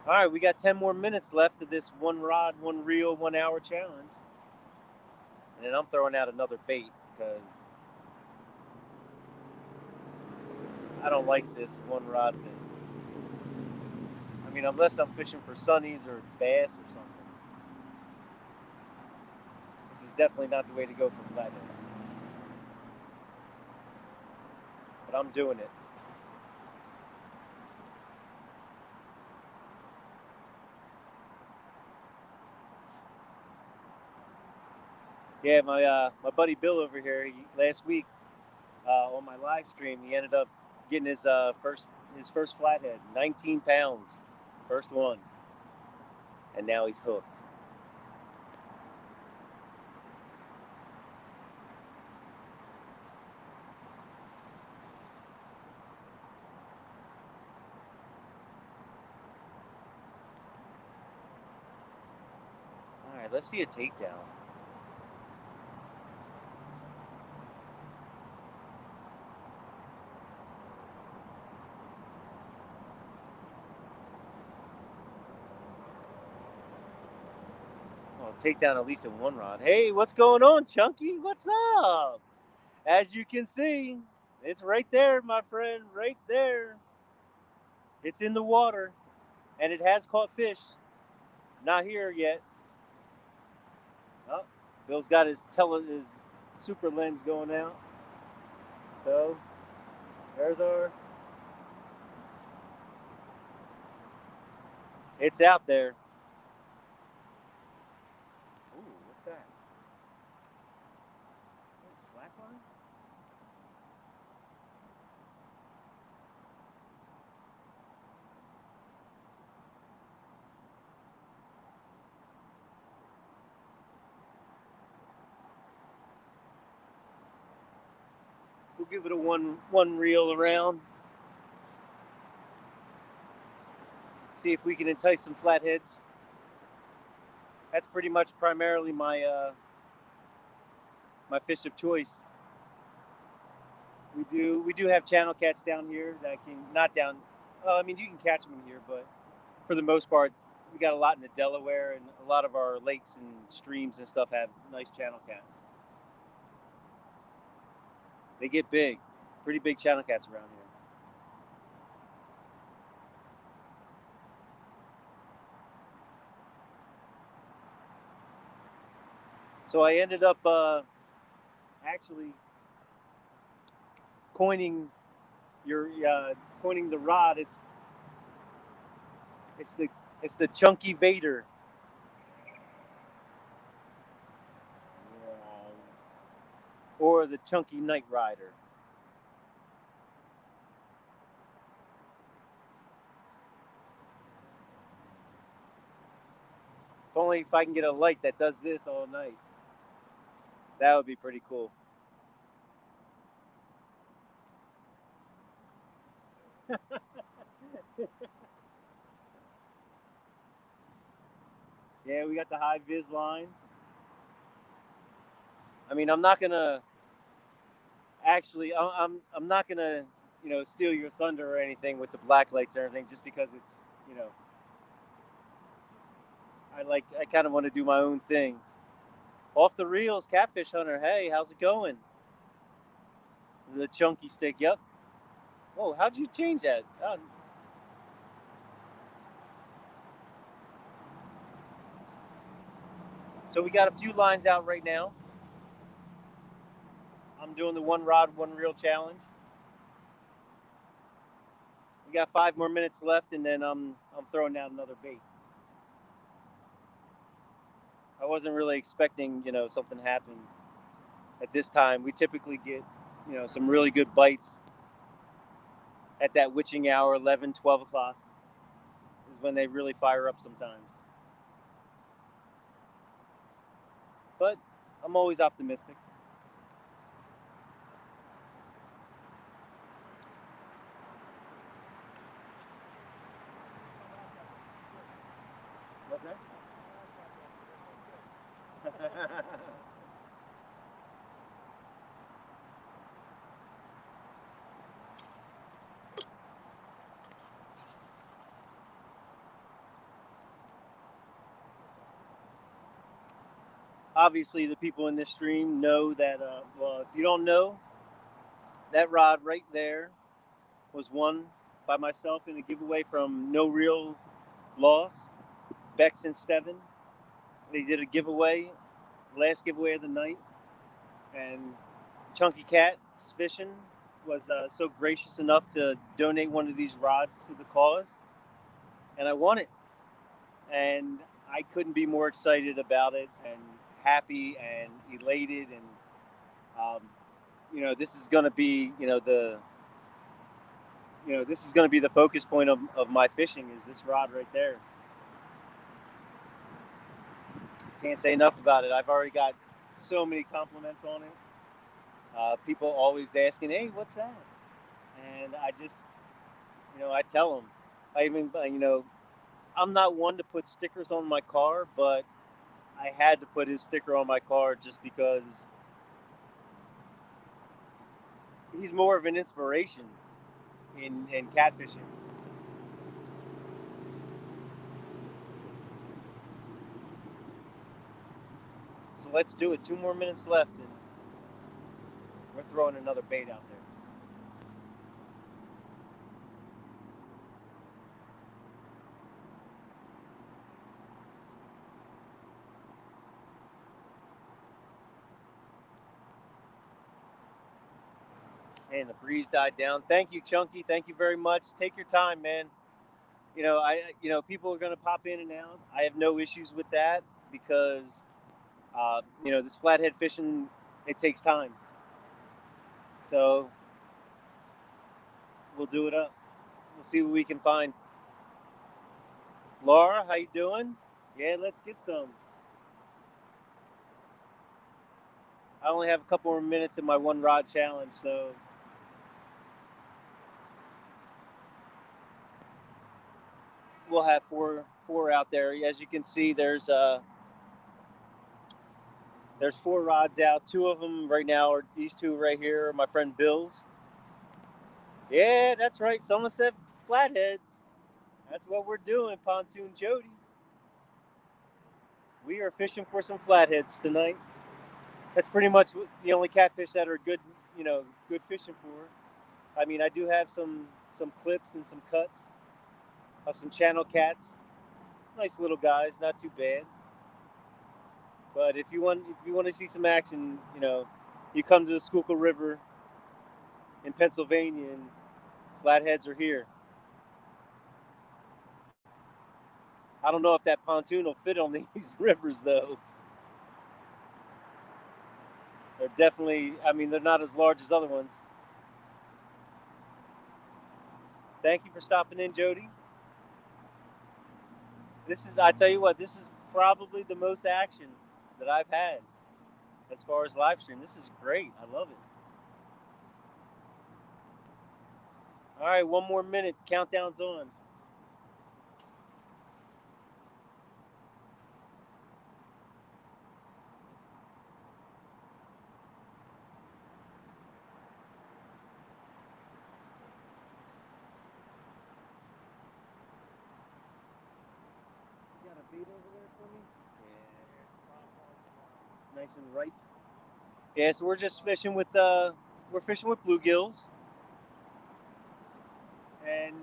All right, we got 10 more minutes left of this one rod, one reel, 1 hour challenge. And then I'm throwing out another bait because I don't like this one rod thing. I mean, unless I'm fishing for sunnies or bass or something. This is definitely not the way to go for flathead. but I'm doing it. Yeah, my buddy Bill over here, last week on my live stream, he ended up getting his first flathead, 19 pounds, first one, and now he's hooked. All right, let's see a takedown. I'll take down at least in one rod. Hey, what's going on, Chunky? What's up? As you can see, it's right there, my friend, right there. It's in the water, and it has caught fish. Not here yet. Oh, Bill's got his super lens going out. So there's our. It's out there. Ooh, what's that? Slackline? We'll give it a one reel around. See if we can entice some flatheads. That's pretty much primarily my my fish of choice. We do have channel cats down here that can not down. I mean, you can catch them in here, but for the most part, we got a lot in the Delaware, and a lot of our lakes and streams and stuff have nice channel cats. They get big, pretty big channel cats around here. So I ended up actually coining coining the rod. It's the Chunky Vader. Or the Chunky Night Rider. If only if I can get a light that does this all night. That would be pretty cool. Yeah, we got the high vis line. I mean, I'm not gonna actually. I'm not gonna steal your thunder or anything with the black lights or anything, just because it's I kind of want to do my own thing. Off the reels, catfish hunter. Hey, how's it going? The chunky stick. Yep. Whoa, how'd you change that? Oh. So we got a few lines out right now. I'm doing the one rod, one reel challenge. We got 5 more minutes left, and then I'm throwing down another bait. I wasn't really expecting something to happen at this time. We typically get some really good bites at that witching hour, 11, 12 o'clock is when they really fire up sometimes. But I'm always optimistic. What's that? Obviously, the people in this stream know that, well, if you don't know, that rod right there was won by myself in a giveaway from No Real Loss, Bex and Steven. They did a giveaway, last giveaway of the night, and Chunky Cat's fishing. was so gracious enough to donate one of these rods to the cause, and I won it. And I couldn't be more excited about it, and happy and elated. And this is going to be, this is going to be the focus point of my fishing, is this rod right there. Can't say enough about it. I've already got so many compliments on it. People always asking, "Hey, what's that?" And I just, I tell them. I even, I'm not one to put stickers on my car, but I had to put his sticker on my car just because he's more of an inspiration in catfishing. So let's do it. 2 more minutes left, and we're throwing another bait out there. And the breeze died down. Thank you, Chunky. Thank you very much. Take your time, man. People are going to pop in and out. I have no issues with that because, this flathead fishing, it takes time. So we'll do it up. We'll see what we can find. Laura, how you doing? Yeah, let's get some. I only have a couple more minutes in my one rod challenge, so we'll have four out there. As you can see, there's 4 rods out. 2 of them right now are these 2 right here. My friend Bill's. Yeah, that's right. Somerset flatheads. That's what we're doing, Pontoon Jody. We are fishing for some flatheads tonight. That's pretty much the only catfish that are good, good fishing for. I mean, I do have some clips and some cuts of some channel cats. Nice little guys, not too bad. But if you want to see some action, you come to the Schuylkill River in Pennsylvania, and flatheads are here. I don't know if that pontoon will fit on these rivers, though. They're definitely, they're not as large as other ones. Thank you for stopping in, Jody. I tell you what, this is probably the most action that I've had as far as live stream. This is great. I love it. All right, 1 more minute. The countdown's on. You got a bait over there for me? Yeah, nice and ripe. Yeah, so we're just fishing with bluegills, and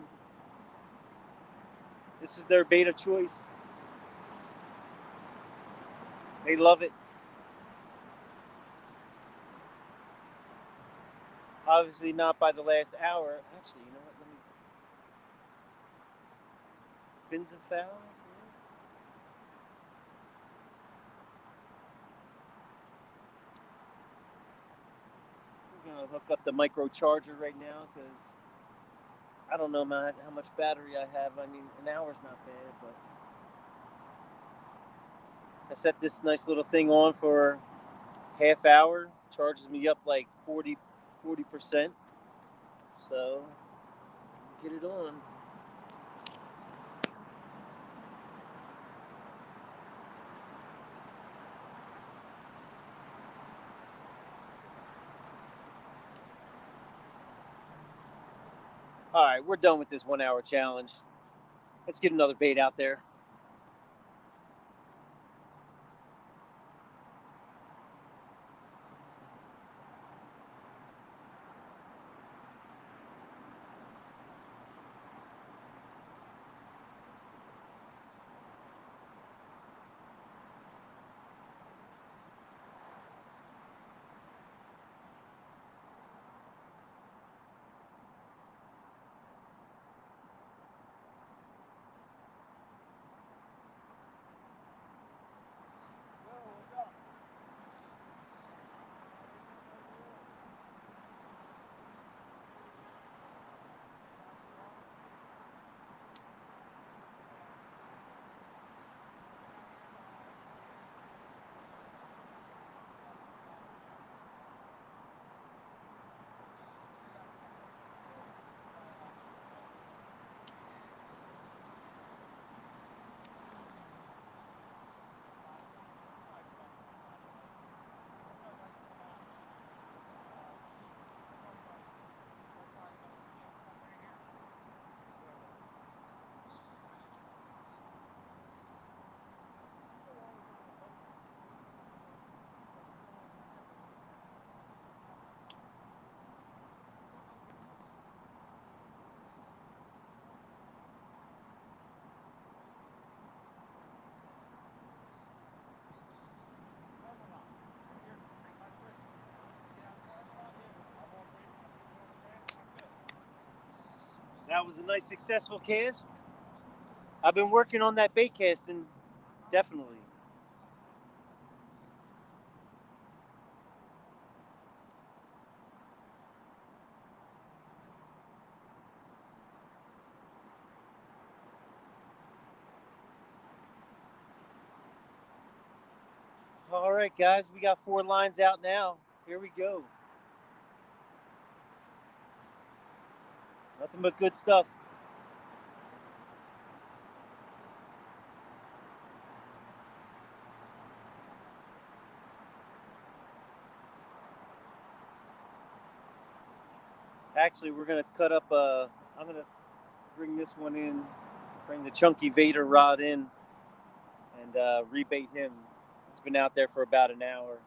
this is their bait of choice. They love it. Obviously not by the last hour. Actually, you know what? Let me. Fins of fowl. We're gonna hook up the micro charger right now because I don't know how much battery I have. I mean, an hour's not bad, but I set this nice little thing on for half hour. Charges me up like 40%. So get it on. All right, we're done with this 1 hour challenge. Let's get another bait out there. That was a nice successful cast. I've been working on that bait casting, definitely. All right, guys, we got 4 lines out now. Here we go. Nothing but good stuff. Actually, we're gonna cut up. I'm gonna bring this one in, bring the chunky Vader rod in, and rebait him. It's been out there for about an hour.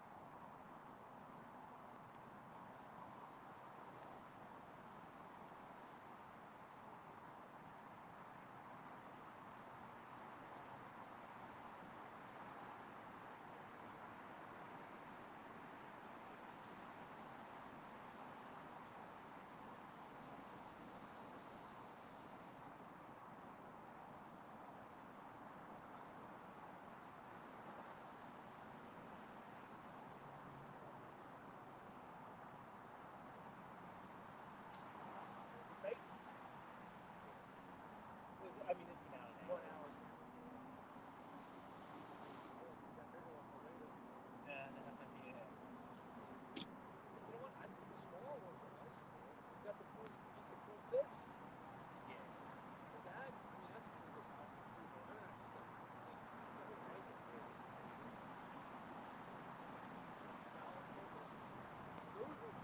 I mean, it's been out an hour. Yeah. You know what? I think the small ones are nice. You got the full fish. Yeah. But that, I mean, that's the biggest stuff too. But they're actually they're nice and big. Those are.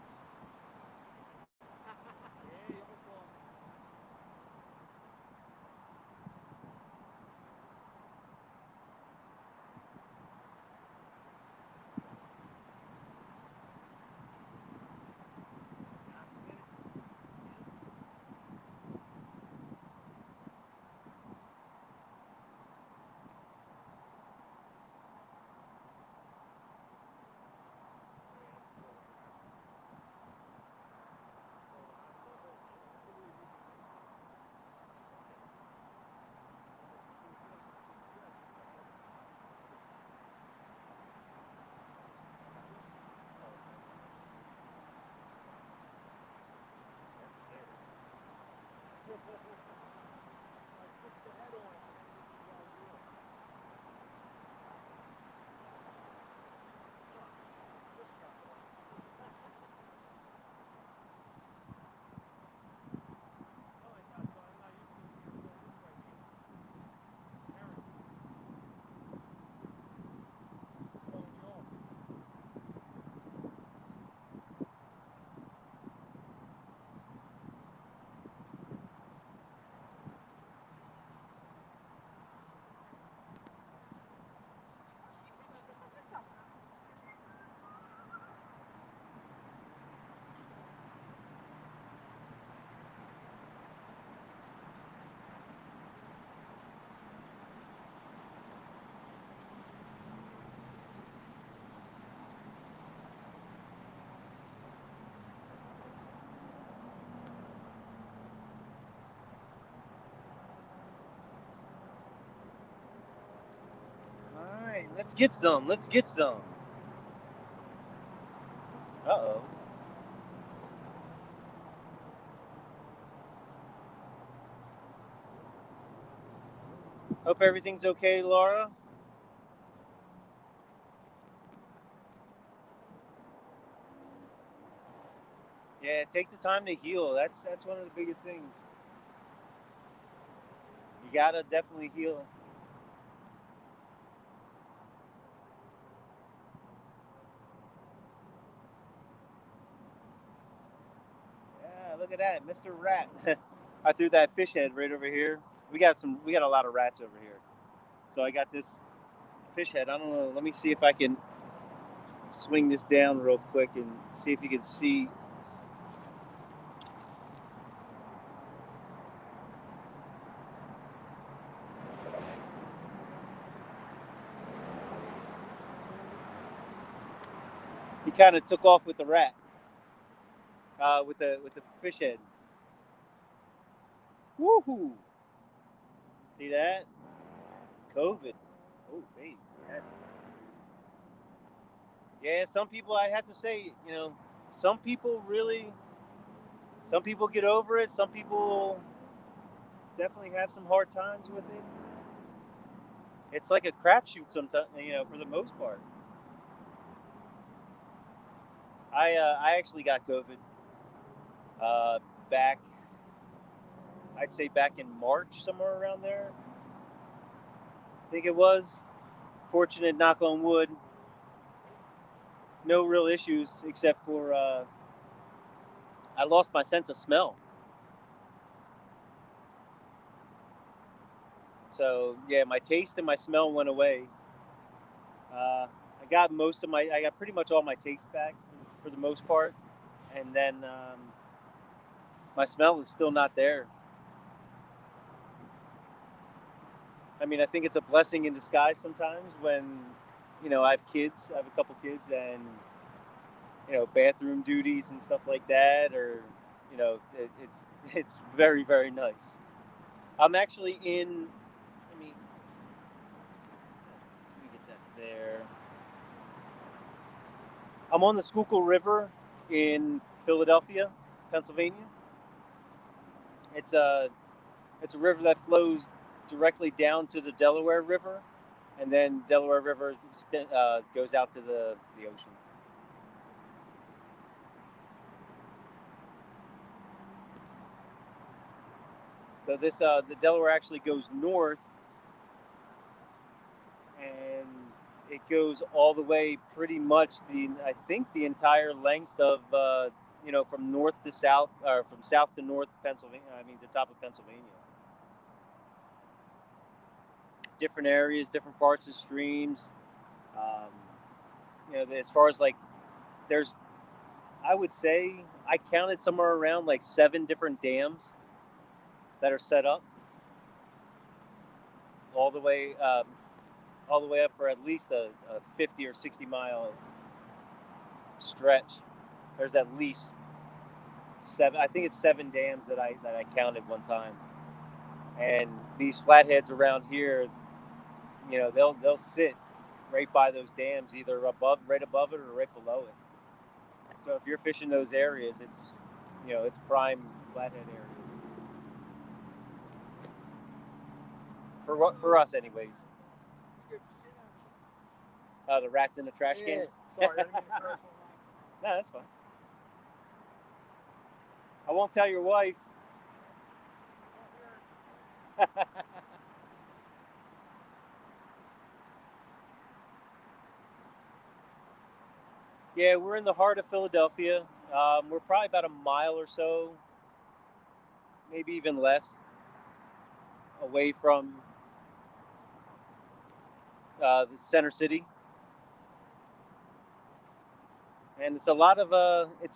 Yeah, you almost lost. That's scary. I switched the head on. All right, let's get some. Let's get some. Uh-oh. Hope everything's okay, Laura. Yeah, take the time to heal. That's one of the biggest things. You gotta definitely heal. Yeah, look at that, Mr. Rat. I threw that fish head right over here. We got a lot of rats over here. So I got this fish head. I don't know. Let me see if I can swing this down real quick and see if you can see. He kind of took off with the rat, with the fish head. Woohoo! See that? COVID. Oh, wait. Yeah, some people, I have to say, some people really, some people get over it. Some people definitely have some hard times with it. It's like a crapshoot sometimes, for the most part. I actually got COVID uh, back, I'd say back in March, somewhere around there. I think it was. Fortunate, knock on wood, no real issues except for I lost my sense of smell. So yeah, my taste and my smell went away. I got pretty much all my taste back for the most part, and then my smell is still not there. I mean, I think it's a blessing in disguise sometimes when, I have kids. I have a couple kids, and bathroom duties and stuff like that, or it's it's very very nice. I'm actually in. Let me get that there. I'm on the Schuylkill River in Philadelphia, Pennsylvania. It's a river that flows directly down to the Delaware River, and then Delaware River goes out to the ocean. So the Delaware actually goes north, and it goes all the way pretty much I think the entire length of from north to south, or from south to north Pennsylvania. I mean the top of Pennsylvania. Different areas, different parts of streams. Um, as far as like, there's, I would say I counted somewhere around like 7 different dams that are set up all the way, all the way up for at least a 50 or 60 mile stretch. There's at least seven. I think it's 7 dams that I counted one time. And these flatheads around here, they'll sit right by those dams, either right above it, or right below it. So if you're fishing those areas, it's prime flathead areas for us, anyways. The rats in the trash can. Sorry, I didn't mean to curse. No, that's fine. I won't tell your wife. Yeah, we're in the heart of Philadelphia. We're probably about a mile or so, maybe even less, away from the center city. And it's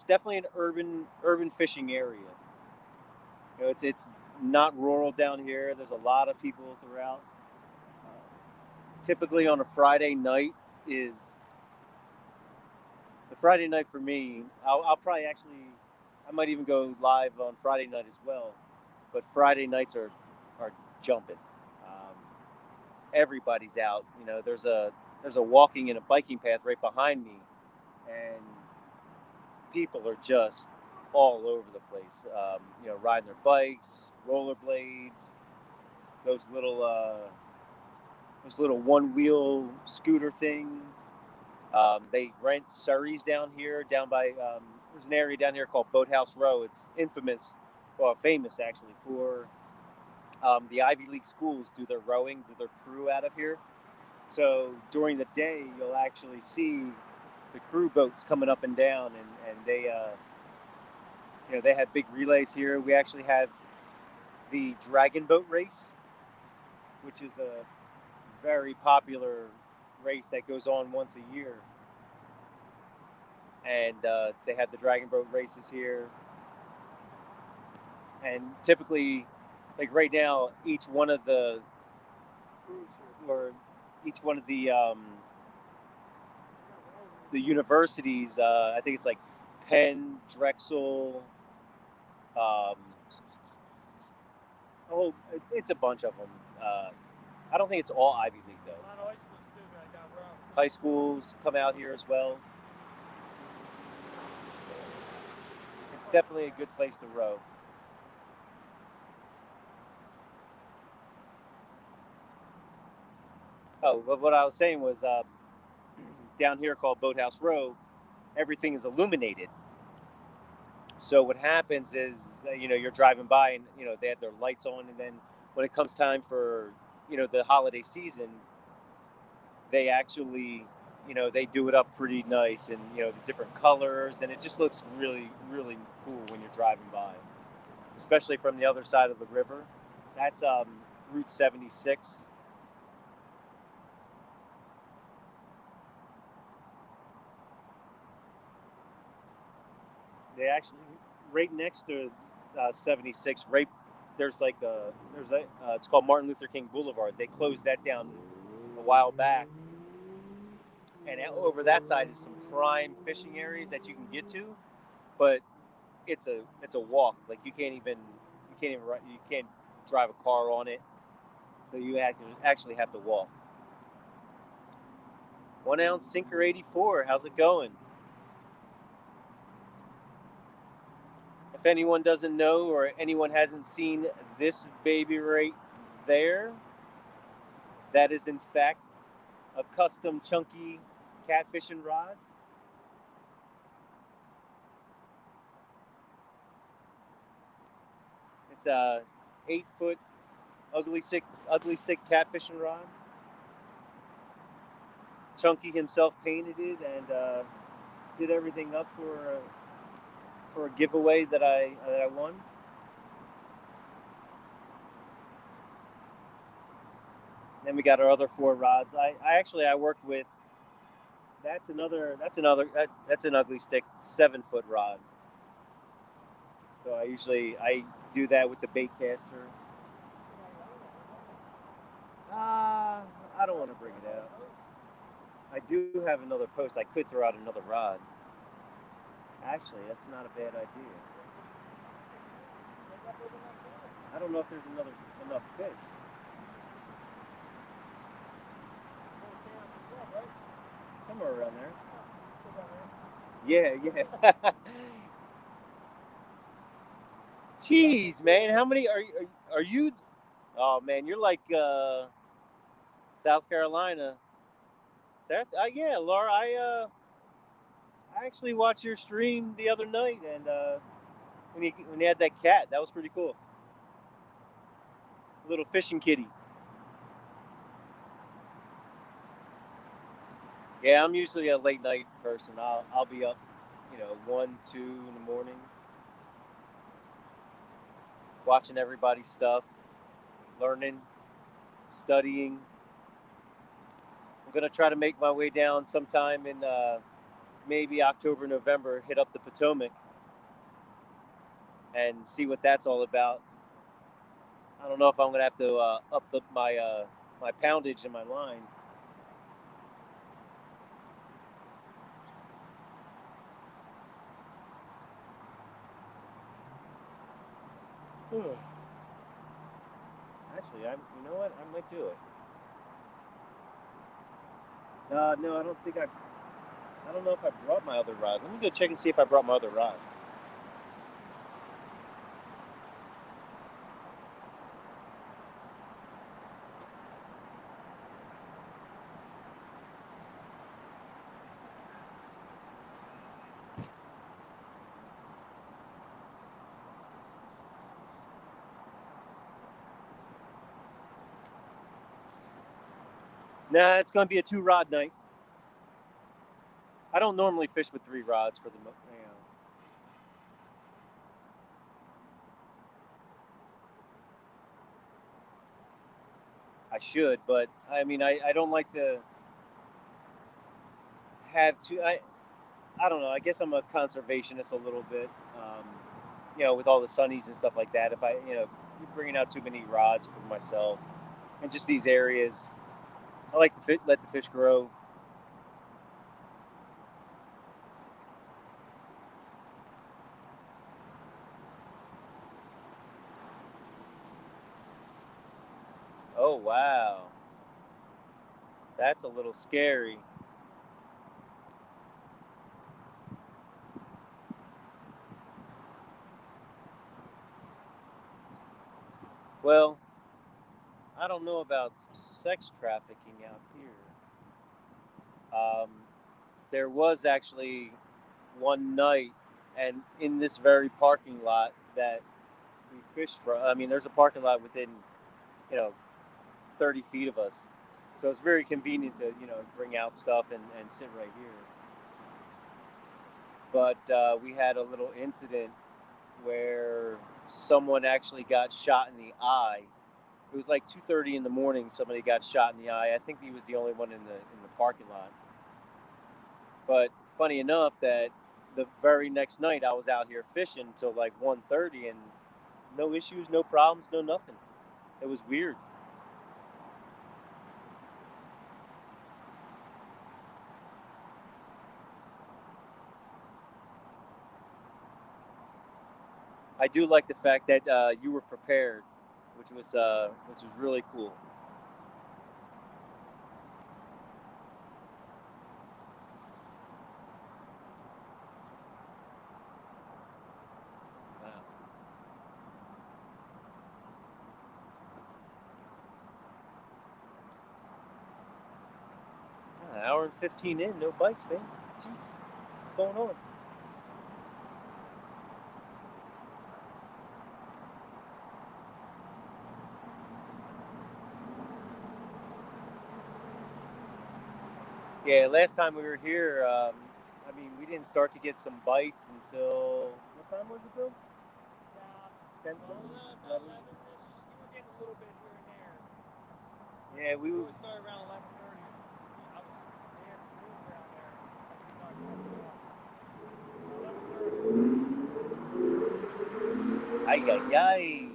definitely an urban fishing area. It's not rural down here. There's a lot of people throughout. Typically on a Friday night is the Friday night for me. I'll probably actually, I might even go live on Friday night as well. But Friday nights are jumping. Um, Everybody's out. There's a walking and a biking path right behind me, and people are just all over the place. Riding their bikes, rollerblades, those little uh, those little one wheel scooter things. They rent Surreys down here, down by there's an area down here called Boathouse Row. It's infamous, well, famous actually for the Ivy League schools do their rowing, do their crew out of here. So during the day, you'll actually see the crew boats coming up and down, and they have big relays here. We actually have the Dragon Boat Race, which is a very popular race that goes on once a year. And they have the Dragon Boat races here. And typically, like right now, each one of the or each one of the universities, I think it's like Penn, Drexel, um, Oh, it's a bunch of them. I don't think it's all Ivy League A though. lot of high schools too, man, down road. High schools come out here as well. It's definitely a good place to row. Oh, but what I was saying was down here called Boathouse Row, everything is illuminated. So what happens is that, you're driving by and they have their lights on, and then when it comes time for the holiday season, they actually they do it up pretty nice, and the different colors, and it just looks really really cool when you're driving by, especially from the other side of the river. That's Route 76. They actually right next to 76, right there's a it's called Martin Luther King Boulevard. They closed that down a while back, and over that side is some prime fishing areas that you can get to, but it's a walk. Like you can't drive a car on it, so you actually have to walk. 1 ounce sinker 84. How's it going? If anyone doesn't know or anyone hasn't seen this baby right there, that is in fact a custom chunky catfishing rod. It's a 8 foot ugly stick catfishing rod. Chunky himself painted it and did everything up for a giveaway that I won. Then we got our other 4 rods. I work with that's an ugly stick 7 foot rod. So I do that with the bait caster. I don't want to bring it out. I do have another post. I could throw out another rod. Actually, that's not a bad idea. I don't know if there's enough fish. Somewhere around there. Yeah, yeah. Jeez, man, how many are you? Oh man, you're like South Carolina. Is that yeah, Laura. I actually watched your stream the other night, and when you had that cat, that was pretty cool. Little fishing kitty. Yeah, I'm usually a late night person. I'll be up, 1, 2 in the morning, watching everybody's stuff, learning, studying. I'm gonna try to make my way down sometime in maybe October, November. Hit up the Potomac and see what that's all about. I don't know if I'm gonna have to my poundage in my line. Actually, you know what? I might do it. No, I don't think I don't know if I brought my other rod. Let me go check and see if I brought my other rod. Nah, it's gonna be a 2 rod night. I don't normally fish with 3 rods for the. I should, but I mean, I don't like to have to. I don't know. I guess I'm a conservationist a little bit. With all the sunnies and stuff like that. If I, bringing out too many rods for myself and just these areas, I like to let the fish grow. that's a little scary. Well, I don't know about sex trafficking out here. Um, there was actually one night, and in this very parking lot that we fished from. I mean, there's a parking lot within, you know, 30 feet of us, so it's very convenient to bring out stuff and sit right here. But we had a little incident where someone actually got shot in the eye. It was like 2:30 in the morning. Somebody got shot in the eye. I think he was the only one in the parking lot. But funny enough, that the very next night I was out here fishing till like 1:30, and no issues, no problems, no nothing. It was weird. I do like the fact that you were prepared, which was really cool. Wow. An hour and 15 in, no bites, man. Jeez, what's going on? Yeah, last time we were here, I mean, we didn't start to get some bites until what time was it, Bill? Yeah, 10, well, 11? 11-ish. You were getting a little bit here and there. Yeah, we We were. always started around 11:30. I was in the afternoon down there. As we started coming up. 11:30. Ay, ay, ay.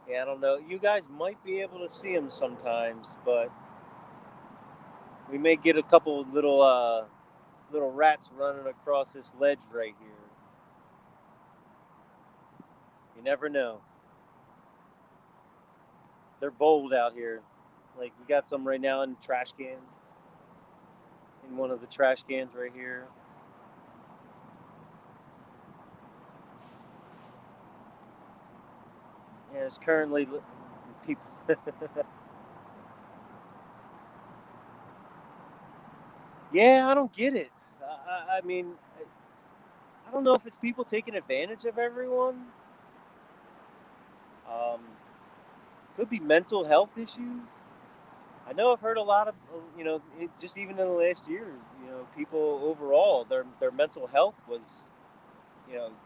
Yeah, I don't know. You guys might be able to see them sometimes, but we may get a couple little rats running across this ledge right here. You never know. They're bold out here. Like we got some right now in trash cans. In one of the trash cans right here. Yeah, there's currently people. Yeah, I don't get it. I mean, I don't know if it's people taking advantage of everyone. Um, could be mental health issues. I know I've heard a lot of, just even in the last year, people overall, their mental health was,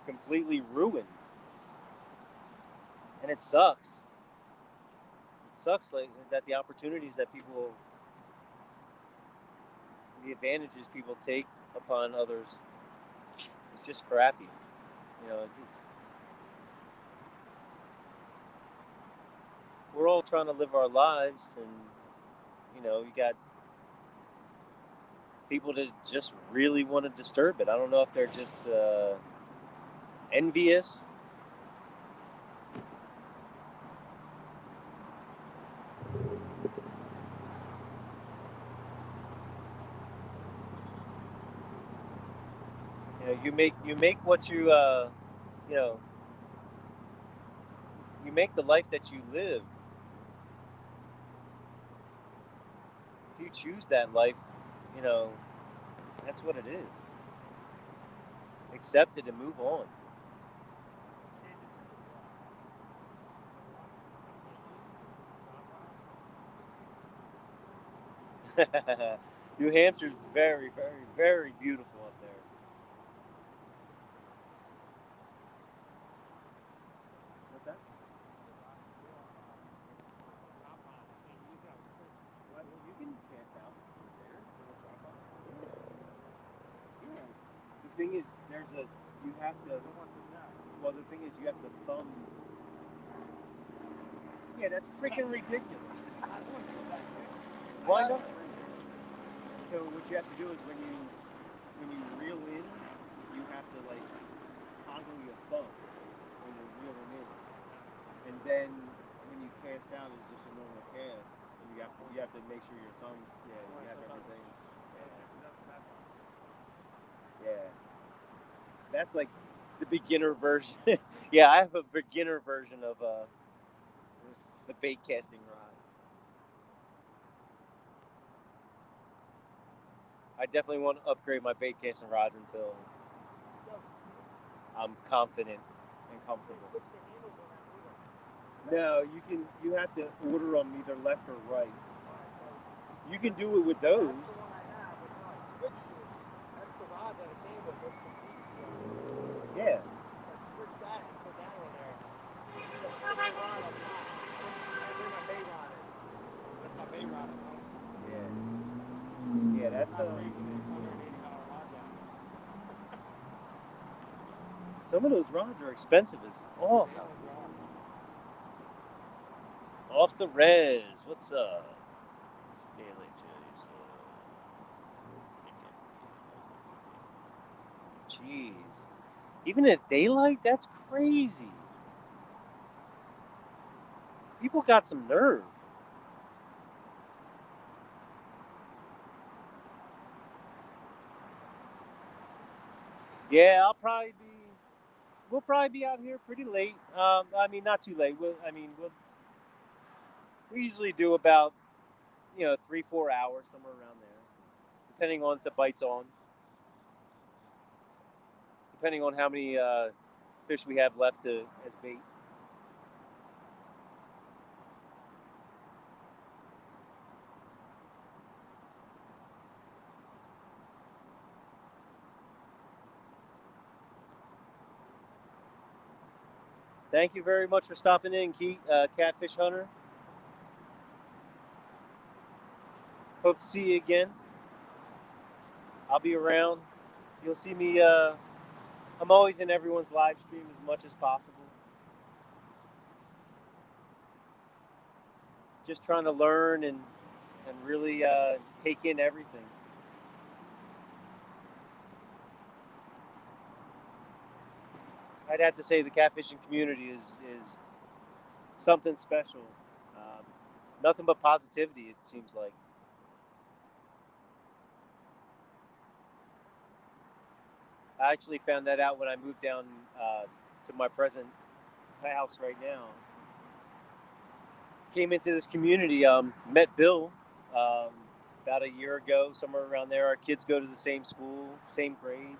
completely ruined, and it sucks. It sucks like that the opportunities that people, the advantages people take upon others, it's just crappy. It's we're all trying to live our lives, and you got people that just really want to disturb it. I don't know if they're just envious. You make what you know you make the life that you live. If you choose that life, you know that's what it is. Accept it and move on. Say this is the what? I can't use this since it's a drop off. New Hampshire's very, very, very beautiful up there. What's that? Drop on. I can't use it. I was supposed to use What? this. You can cast out there. Little drop off. Yeah. The thing is, you have to. I don't want the nest. Well, the thing is, you have to thumb. Yeah, that's freaking ridiculous. I don't want to go back there. Why not? So what you have to do is is just a normal cast. And you have to make sure your thumb, you have everything. Yeah. That's like the beginner version. Yeah, I have a beginner version of the bait casting rods. I definitely want to upgrade my bait casting rods until I'm confident and comfortable. No, you have to order them either left or right. You can do it with those. That's the one I have, but no, I switched it. That's the rod that it came with. That's the deep. Yeah. So I switched that and put that one there. It's a simple rod up top. I bring my bait rod in. That's my bait rod at home. Yeah, that's Not crazy, man. $180 rod down. some of those rods are expensive as all hell. Off the res. What's up? Daily Jays. Jeez. Even at daylight, that's crazy. People got some nerve. Yeah, we'll probably be out here pretty late. I mean, not too late. We usually do about 3-4 hours, somewhere around there, depending on if the bite's on, depending on how many fish we have left as bait. Thank you very much for stopping in, Keith, Catfish Hunter. Hope to see you again. I'll be around. You'll see me. I'm always in everyone's live stream as much as possible. Just trying to learn and really take in everything. I'd have to say the catfishing community is something special. Nothing but positivity, it seems like. I actually found that out when I moved down to my present house right now. Came into this community, met Bill about a year ago, somewhere around there. Our kids go to the same school, same grade.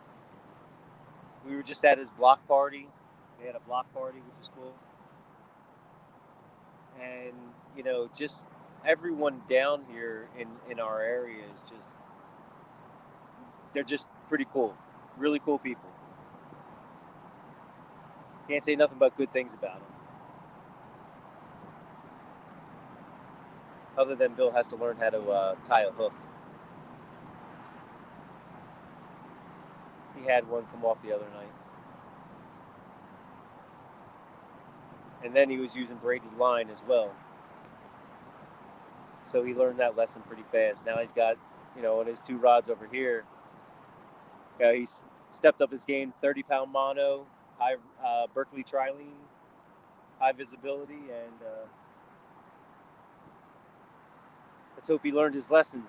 We were just at his block party. They had a block party, which is cool. And, just everyone down here in our area is they're just pretty cool. Really cool people. Can't say nothing but good things about them. Other than Bill has to learn how to tie a hook. He had one come off the other night. And then he was using braided line as well. So he learned that lesson pretty fast. Now he's got, on his 2 rods over here, he's stepped up his game, 30-pound mono, high Berkeley trilene, high visibility, and let's hope he learned his lesson.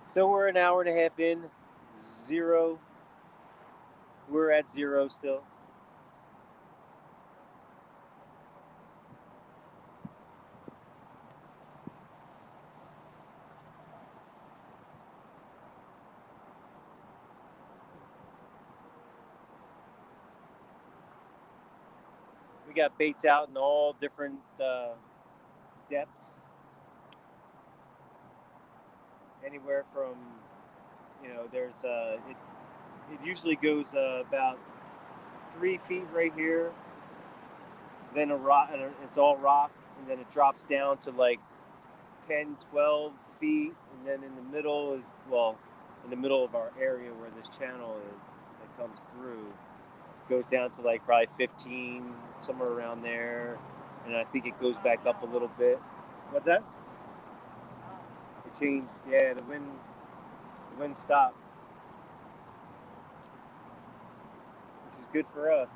So we're an hour and a half in, 0. We're at 0 still. We got baits out in all different depths. Anywhere from, there's it usually goes about 3 feet right here, then a rock, and it's all rock, and then it drops down to like 10, 12 feet, and then in the middle in the middle of our area where this channel is that comes through, goes down to like probably 15, somewhere around there, and I think it goes back up a little bit. What's that? It changed. Yeah, the wind stopped, which is good for us.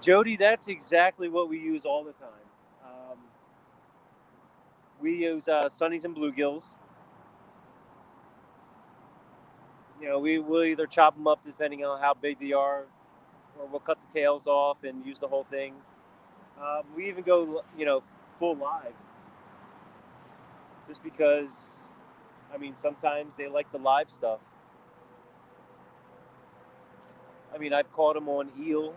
Jody, that's exactly what we use all the time. Um, we use sunnies and bluegills. You know, we will either chop them up depending on how big they are, or we'll cut the tails off and use the whole thing. We even go, full live, just because. I mean, sometimes they like the live stuff. I mean, I've caught them on eel.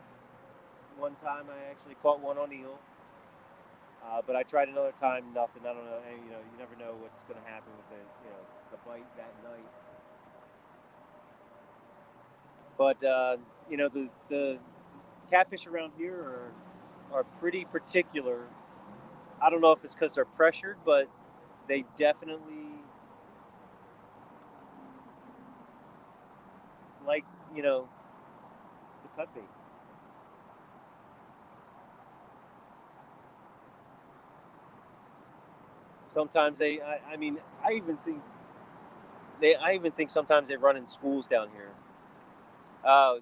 One time, I actually caught one on eel, but I tried another time, nothing. I don't know. And, you never know what's going to happen with the bite that night. But the catfish around here are pretty particular. I don't know if it's because they're pressured, but they definitely like the cut bait. Sometimes I mean, I even think sometimes they run in schools down here. Uh,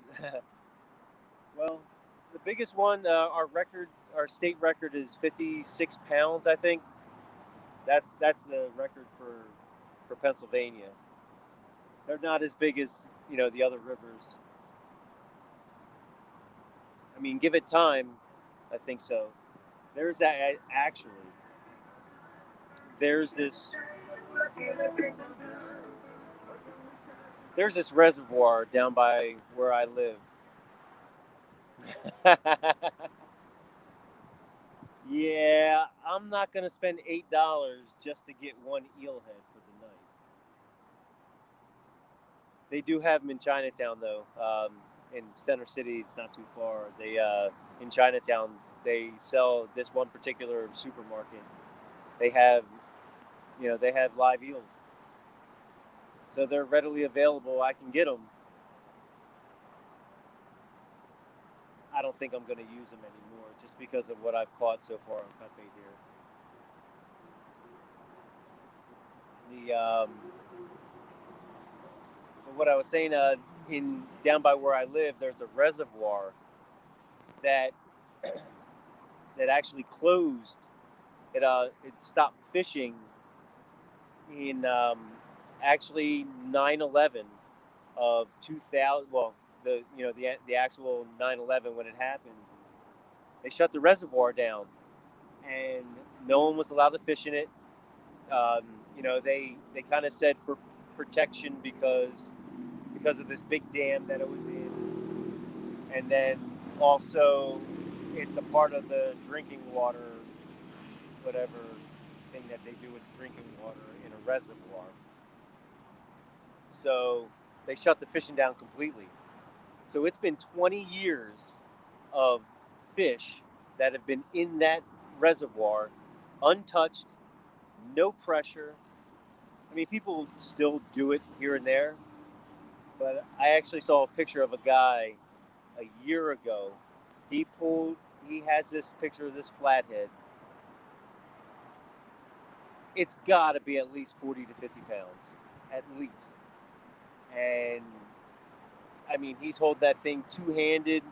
well, the biggest one, our state record is 56 pounds. I think that's the record for Pennsylvania. They're not as big as the other rivers. I mean, give it time. I think so. There's that actually. There's this there's this reservoir down by where I live. Yeah, I'm not gonna spend $8 just to get one eelhead for the night. They do have them in Chinatown though. In Center City, it's not too far. They in Chinatown they sell this one particular supermarket. They have they have live eels, so they're readily available. I can get them. I don't think I'm going to use them anymore just because of what I've caught so far on cut bait here. What I was saying, in down by where I live, there's a reservoir that that actually closed. It stopped fishing in actually 9/11 of 2000. Well, the actual 9/11 when it happened, they shut the reservoir down, and no one was allowed to fish in it. Um, they kind of said for protection because of this big dam that it was in, and then also it's a part of the drinking water, whatever thing that they do with drinking water in a reservoir. So they shut the fishing down completely. So it's been 20 years of fish that have been in that reservoir, untouched, no pressure. I mean, people still do it here and there, but I actually saw a picture of a guy a year ago. He pulled. He has this picture of this flathead. It's got to be at least 40 to 50 pounds, at least. And I mean, he's holding that thing two-handed.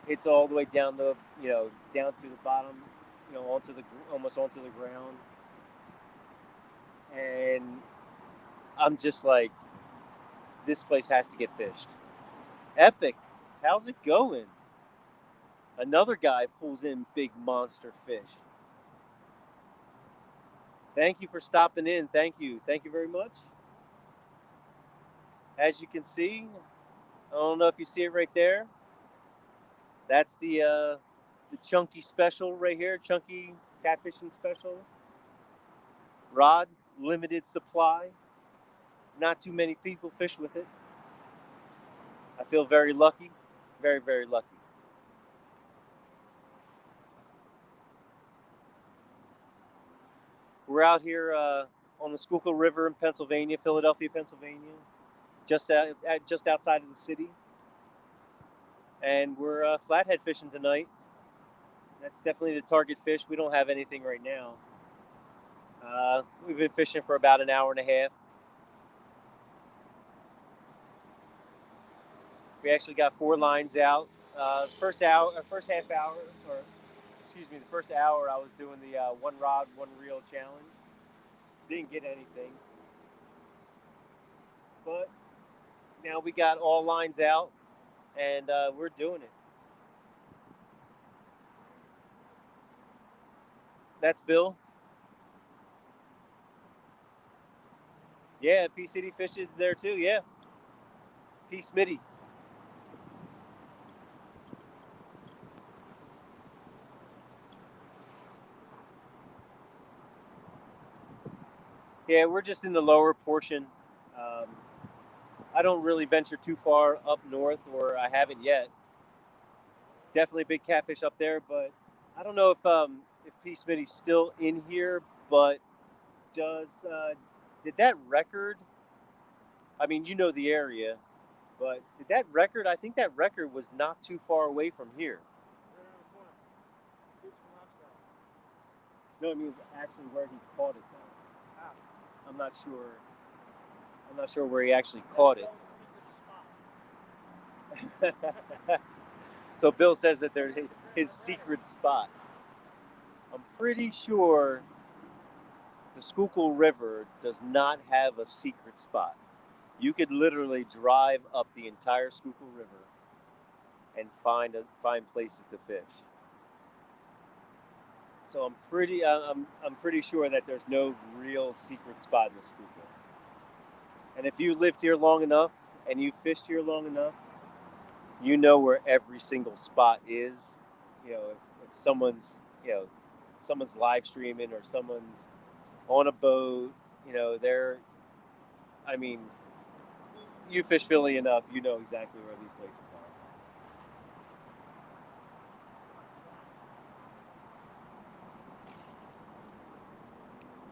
It's all the way down down to the bottom, onto the almost onto the ground. And I'm just like, this place has to get fished. Epic. How's it going? Another guy pulls in big monster fish. Thank you for stopping in. Thank you. Thank you very much. As you can see, I don't know if you see it right there. That's the chunky special right here, chunky catfishing special. Rod, limited supply. Not too many people fish with it. I feel very lucky, very, very lucky. We're out here on the Schuylkill River in Pennsylvania, Philadelphia, Pennsylvania, just outside of the city, and we're flathead fishing tonight. That's definitely the target fish. We don't have anything right now. We've been fishing for about an hour and a half. We actually got 4 lines out. First half hour, or excuse me, the first hour I was doing the 1 rod, 1 reel challenge. Didn't get anything, but now we got all lines out, and we're doing it. That's Bill. Yeah, P City Fish is there too. Yeah, P Smitty. Yeah, we're just in the lower portion. Um, I don't really venture too far up north, or I haven't yet. Definitely big catfish up there, but I don't know if P Smitty's still in here. But does did that record? I mean, you know the area, but did that record? I think that record was not too far away from here. No, I mean actually where he caught it though. I'm not sure. I'm not sure where he actually caught it. So Bill says that they're his secret spot. I'm pretty sure the Schuylkill River does not have a secret spot. You could literally drive up the entire Schuylkill River and find places to fish. So I'm pretty sure that there's no real secret spot in the Schuylkill. And if you lived here long enough and you fished here long enough, you know where every single spot is. You know, if someone's live streaming or someone's on a boat, I mean, you fish Philly enough, you know exactly where these places are.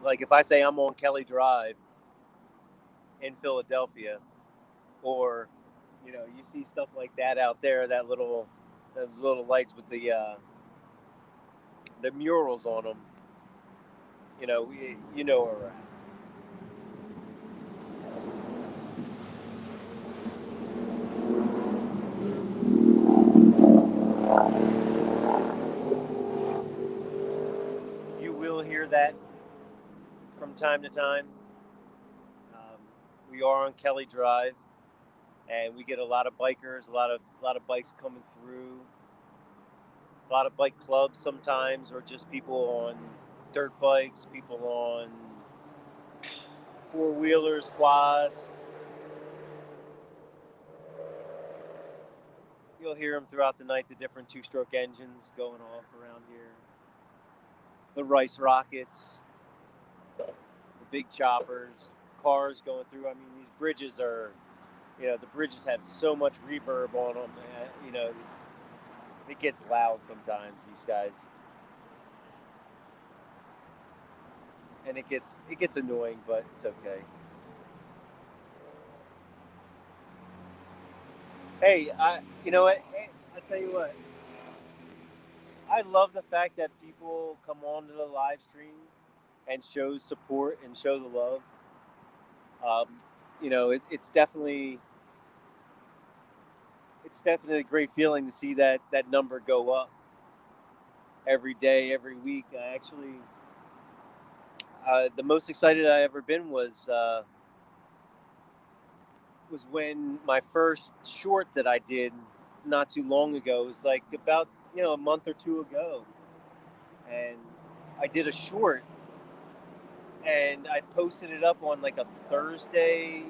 Like if I say I'm on Kelly Drive in Philadelphia, or you see stuff like that out there, those little lights with the murals on them. You know where we're at. You will hear that from time to time. We are on Kelly Drive, and we get a lot of bikers, a lot of bikes coming through, a lot of bike clubs sometimes, or just people on dirt bikes, people on 4-wheelers, quads. You'll hear them throughout the night, the different 2-stroke engines going off around here. The rice rockets, the big choppers, cars going through. I mean, these bridges are, the bridges have so much reverb on them. It gets loud sometimes, these guys. And it gets annoying, but it's okay. Hey, you know what? Hey, I tell you what. I love the fact that people come on to the live streams and show support and show the love. It's definitely a great feeling to see that number go up every day, every week. I actually, the most excited I ever been was when my first short that I did not too long ago. It was like about a month or two ago, and I did a short, and I posted it up on like a Thursday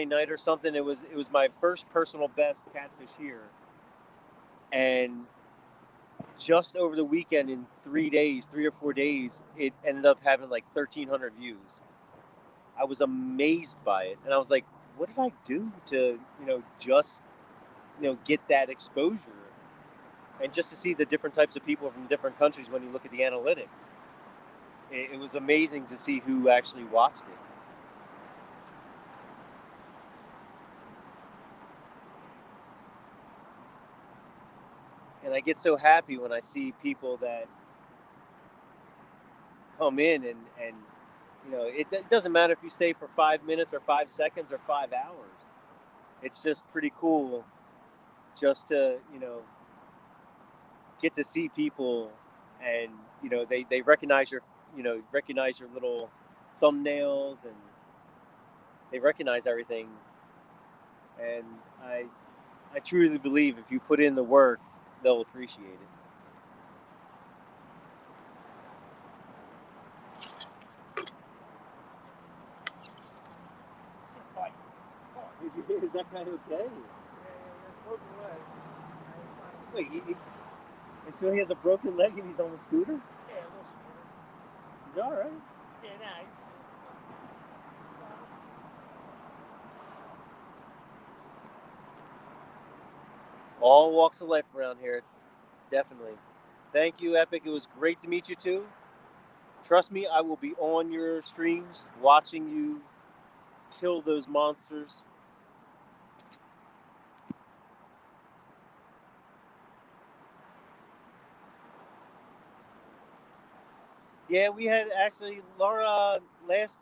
night or something. It was my first personal best catfish here, and just over the weekend, in 3 or 4 days, it ended up having like 1,300 views. I was amazed by it, and I was like, "What did I do to just get that exposure?" And just to see the different types of people from different countries when you look at the analytics, it was amazing to see who actually watched it. And I get so happy when I see people that come in and it doesn't matter if you stay for 5 minutes or 5 seconds or 5 hours. It's just pretty cool just to get to see people, and they recognize your little thumbnails, and they recognize everything. And I truly believe if you put in the work, they'll appreciate it. Is that kind of okay? Broken leg. Wait, and so he has a broken leg and he's on the scooter? Yeah, a little scooter. He's all right. Yeah, nice. All walks of life around here, definitely. Thank you, Epic. It was great to meet you too. Trust me, I will be on your streams watching you kill those monsters. Yeah, we had actually, Laura, last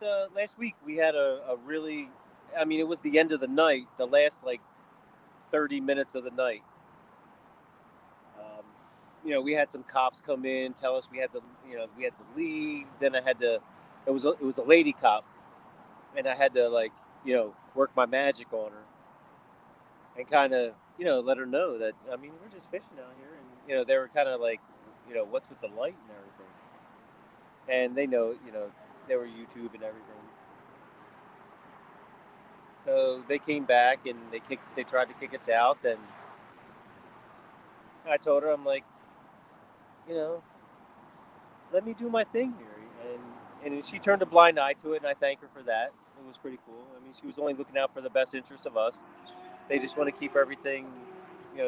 week we had a really, I mean, it was the end of the night, the last like 30 minutes of the night. We had some cops come in, tell us we had to leave. Then it was a lady cop, and I had to work my magic on her and kind of let her know that, I mean, we're just fishing out here, and they were kind of like, what's with the light and everything, and they know, they were YouTube and everything. So they came back and they tried to kick us out. And I told her, I'm like, let me do my thing here. And she turned a blind eye to it, and I thank her for that. It was pretty cool. I mean, she was only looking out for the best interest of us. They just want to keep everything,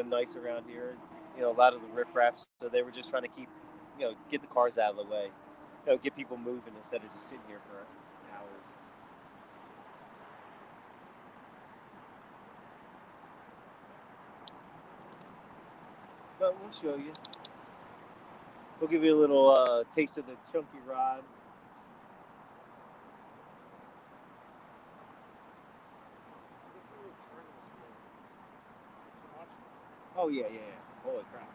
nice around here. A lot of the riffraffs, so they were just trying to keep, get the cars out of the way, get people moving instead of just sitting here for hours. But we'll show you. We'll give you a little taste of the chunky rod. Oh yeah. Holy crap.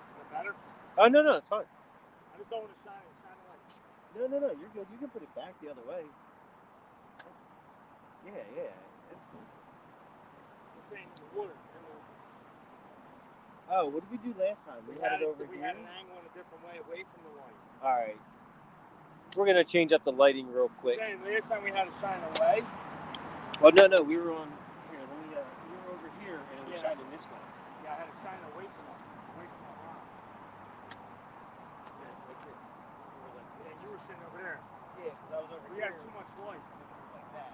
Is that better? Oh no, it's fine. I just don't want to shine a light. No, you're good. You can put it back the other way. Yeah, that's cool. I'm saying in the water. Oh, what did we do last time? We had it over here. We had an angle in a different way, away from the light. All right. We're gonna change up the lighting real quick. Saying last time we had to shine away. Well, no, we were on here. We were over here, and it was shining this way. Yeah, I had to shine away from us, away from our rock. Yeah, like this. Yeah, you were sitting over there. Yeah, because I was over here. We had too much light. Like that.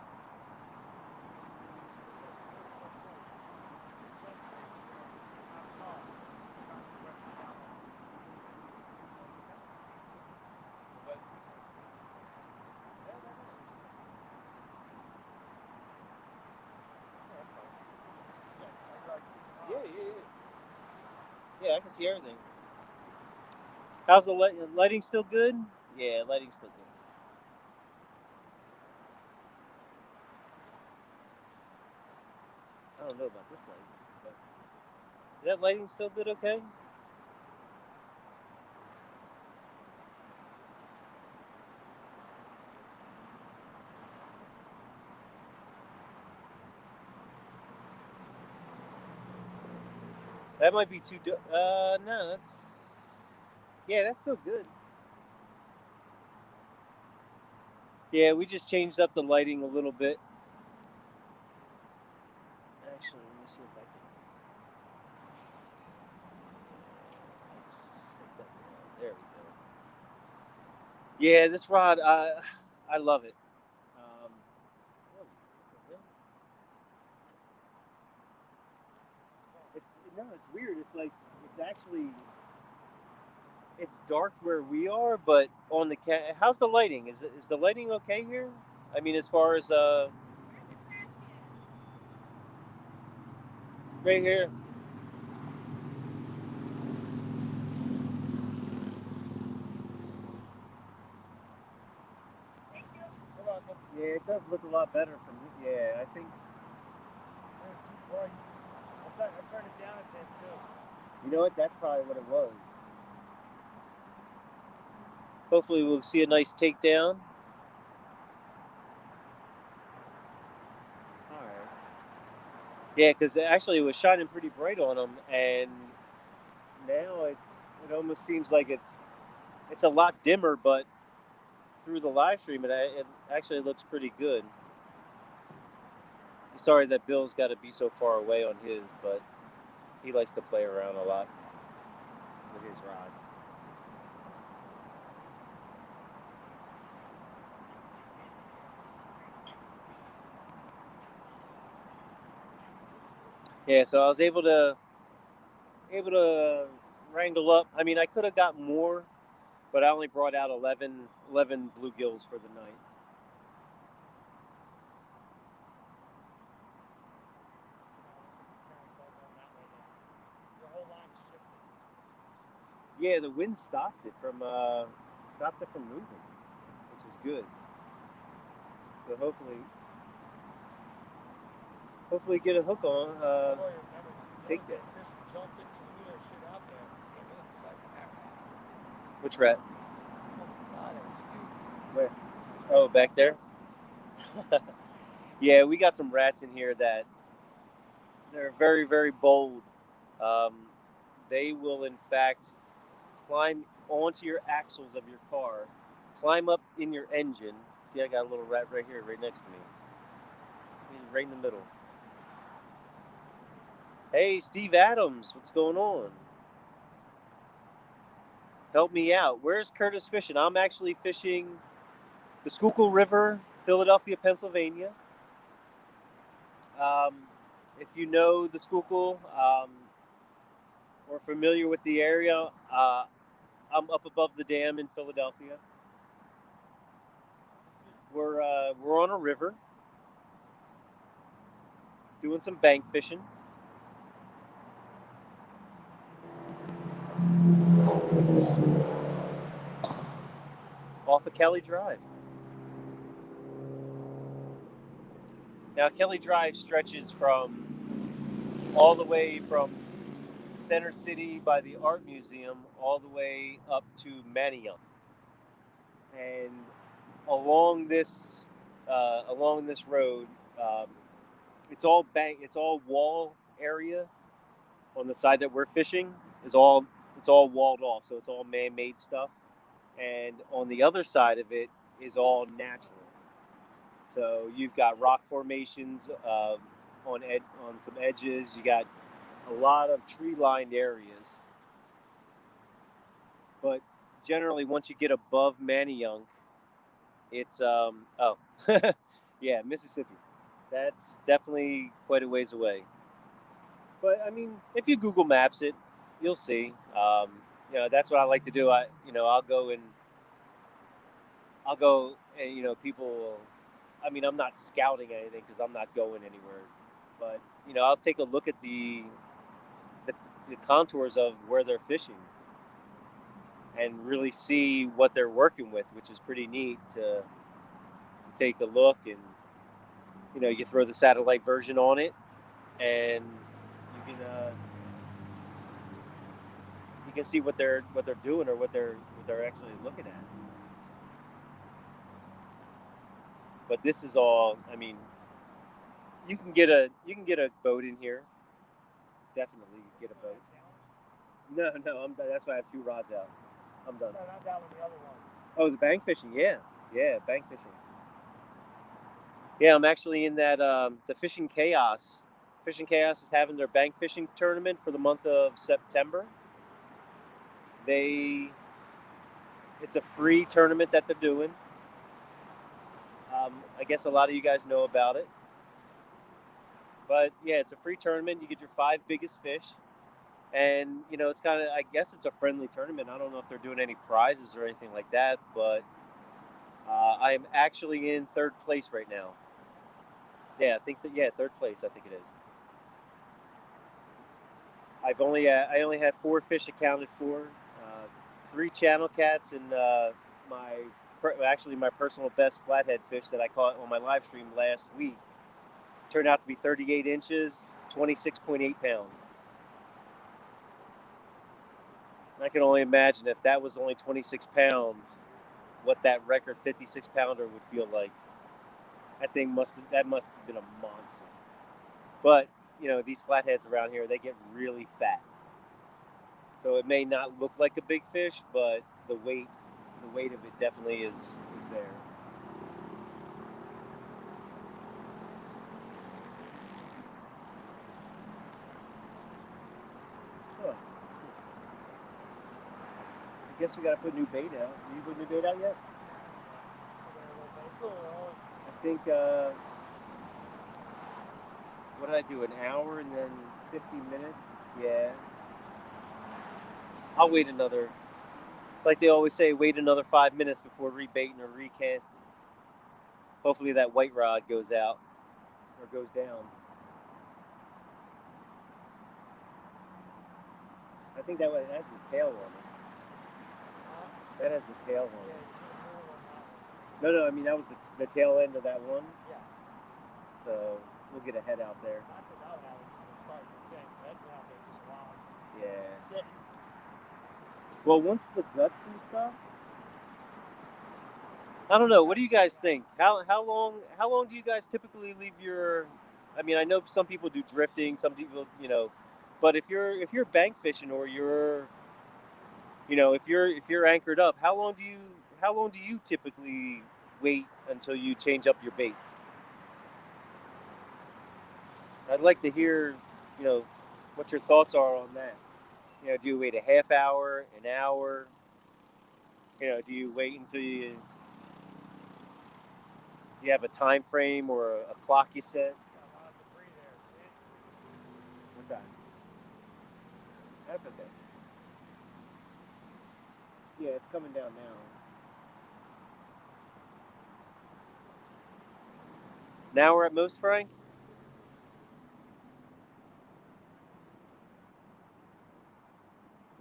Yeah, I can see everything. How's the lighting still good? Yeah, lighting's still good. I don't know about this lighting, but is that lighting still good? Okay. That might be too. No, that's still good. Yeah, we just changed up the lighting a little bit. Actually, let me see if I can. Let's set that down. There we go. Yeah, this rod, I love it. It's weird. It's like it's dark where we are, but on the how's the lighting? Is the lighting okay here? I mean, as far as Right here. You're welcome. Yeah, it does look a lot better from here. Yeah, I think. It's too bright. I turned it down a bit too. You know what? That's probably what it was. Hopefully, we'll see a nice takedown. All right. Yeah, because actually it was shining pretty bright on them, and now it almost seems like it's a lot dimmer, but through the live stream, it actually looks pretty good. Sorry that Bill's got to be so far away on his, but he likes to play around a lot with his rods. Yeah, so I was able to wrangle up. I mean, I could have got more, but I only brought out 11 bluegills for the night. Your whole line's shifting. Yeah, the wind stopped it from moving, which is good. So hopefully get a hook on. Take that. Fish jump into their shit out there. Yeah, look at the size of that rat. Which rat? Oh my god, that was huge. Where? Oh, back there. Yeah, we got some rats in here that they're very, very bold. Um, they will, in fact, climb onto your axles of your car, climb up in your engine. See, I got a little rat right here, right next to me. He's right in the middle. Hey, Steve Adams, what's going on? Help me out. Where's Curtis fishing? I'm actually fishing the Schuylkill River, Philadelphia, Pennsylvania. If you know the Schuylkill or familiar with the area, I'm up above the dam in Philadelphia. We're on a river doing some bank fishing. Off of Kelly Drive. Now, Kelly Drive stretches from all the way from Center City by the Art Museum all the way up to Manayunk. And along this road, um, it's all wall area on the side that we're fishing it's all walled off, so it's all man-made stuff. And on the other side of it is all natural. So you've got rock formations on some edges. You got a lot of tree-lined areas. But generally, once you get above Manayunk, it's yeah, Mississippi. That's definitely quite a ways away. But I mean, if you Google Maps it, you'll see. That's what I like to do. I'll go and people. I mean, I'm not scouting anything because I'm not going anywhere. But I'll take a look at the, the contours of where they're fishing and really see what they're working with, which is pretty neat to take a look. And you throw the satellite version on it, and you can see what they're doing or what they're actually looking at. But this is all. I mean, you can get a boat in here. Definitely get a boat. No, that's why I have 2 rods out. I'm done. No, not that one, the other one. Oh, the bank fishing. Yeah, bank fishing. Yeah, I'm actually in that the Fishing Chaos. Fishing Chaos is having their bank fishing tournament for the month of September. It's a free tournament that they're doing. I guess a lot of you guys know about it. But yeah, it's a free tournament. You get your 5 biggest fish. And, it's kind of, I guess it's a friendly tournament. I don't know if they're doing any prizes or anything like that. But I am actually in 3rd place right now. Yeah, third place, I think it is. I only have 4 fish accounted for, 3 channel cats, and actually my personal best flathead fish that I caught on my live stream last week turned out to be 38 inches, 26.8 pounds. And I can only imagine if that was only 26 pounds, what that record 56 pounder would feel like. That must have been a monster. But these flatheads around here, they get really fat. So it may not look like a big fish, but the weight of it definitely is there. Huh. I guess we gotta put new bait out. Did you put new bait out yet? I think what did I do? An hour and then 50 minutes? Yeah. I'll wait another. Like they always say, wait another 5 minutes before rebaiting or recasting. Hopefully that white rod goes out or goes down. I think that has the tail on it. That has the tail on it. No, I mean that was the tail end of that one. Yes. So we'll get a head out there. I think that one started to think, so that's been out there just a while. Yeah. Sitting. Well, once the guts and stuff, I don't know. What do you guys think? How long do you guys typically leave your? I mean, I know some people do drifting, some people, but if you're bank fishing or you're, if you're anchored up, how long do you typically wait until you change up your baits? I'd like to hear, what your thoughts are on that. Do you wait a half hour, an hour? Do you wait until you have a time frame or a clock you set? Got a lot of debris there. What's that? That's okay. Yeah, it's coming down now. Now we're at most, Frank?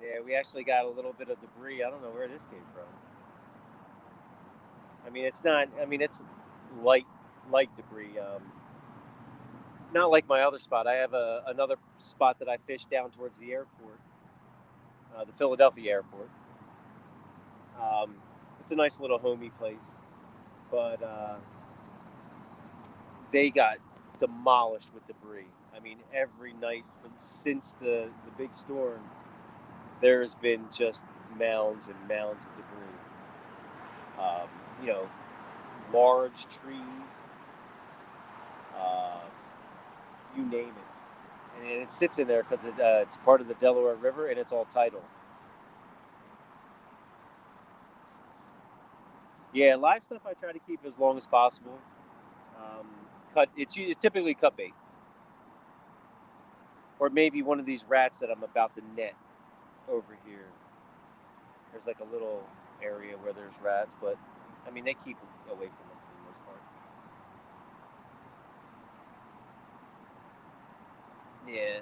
Yeah, we actually got a little bit of debris. I don't know where this came from. I mean, it's not. I mean, it's light debris. Not like my other spot. I have another spot that I fish down towards the airport, the Philadelphia airport. It's a nice little homey place, but they got demolished with debris. I mean, every night since the big storm, there's been just mounds and mounds of debris. Large trees, you name it. And it sits in there because it's part of the Delaware River and it's all tidal. Yeah, live stuff I try to keep as long as possible. It's typically cut bait. Or maybe one of these rats that I'm about to net over here. There's like a little area where there's rats, but I mean they keep away from us for the most part. Yeah.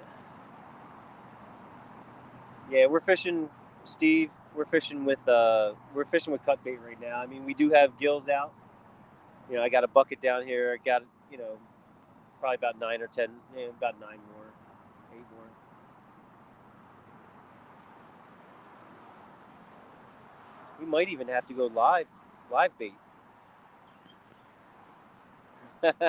Yeah, we're fishing, Steve. We're fishing with cut bait right now. I mean, we do have gills out. I got a bucket down here. I got probably about 9 or 10, about 9 more, 8 more. We might even have to go live bait. Yeah,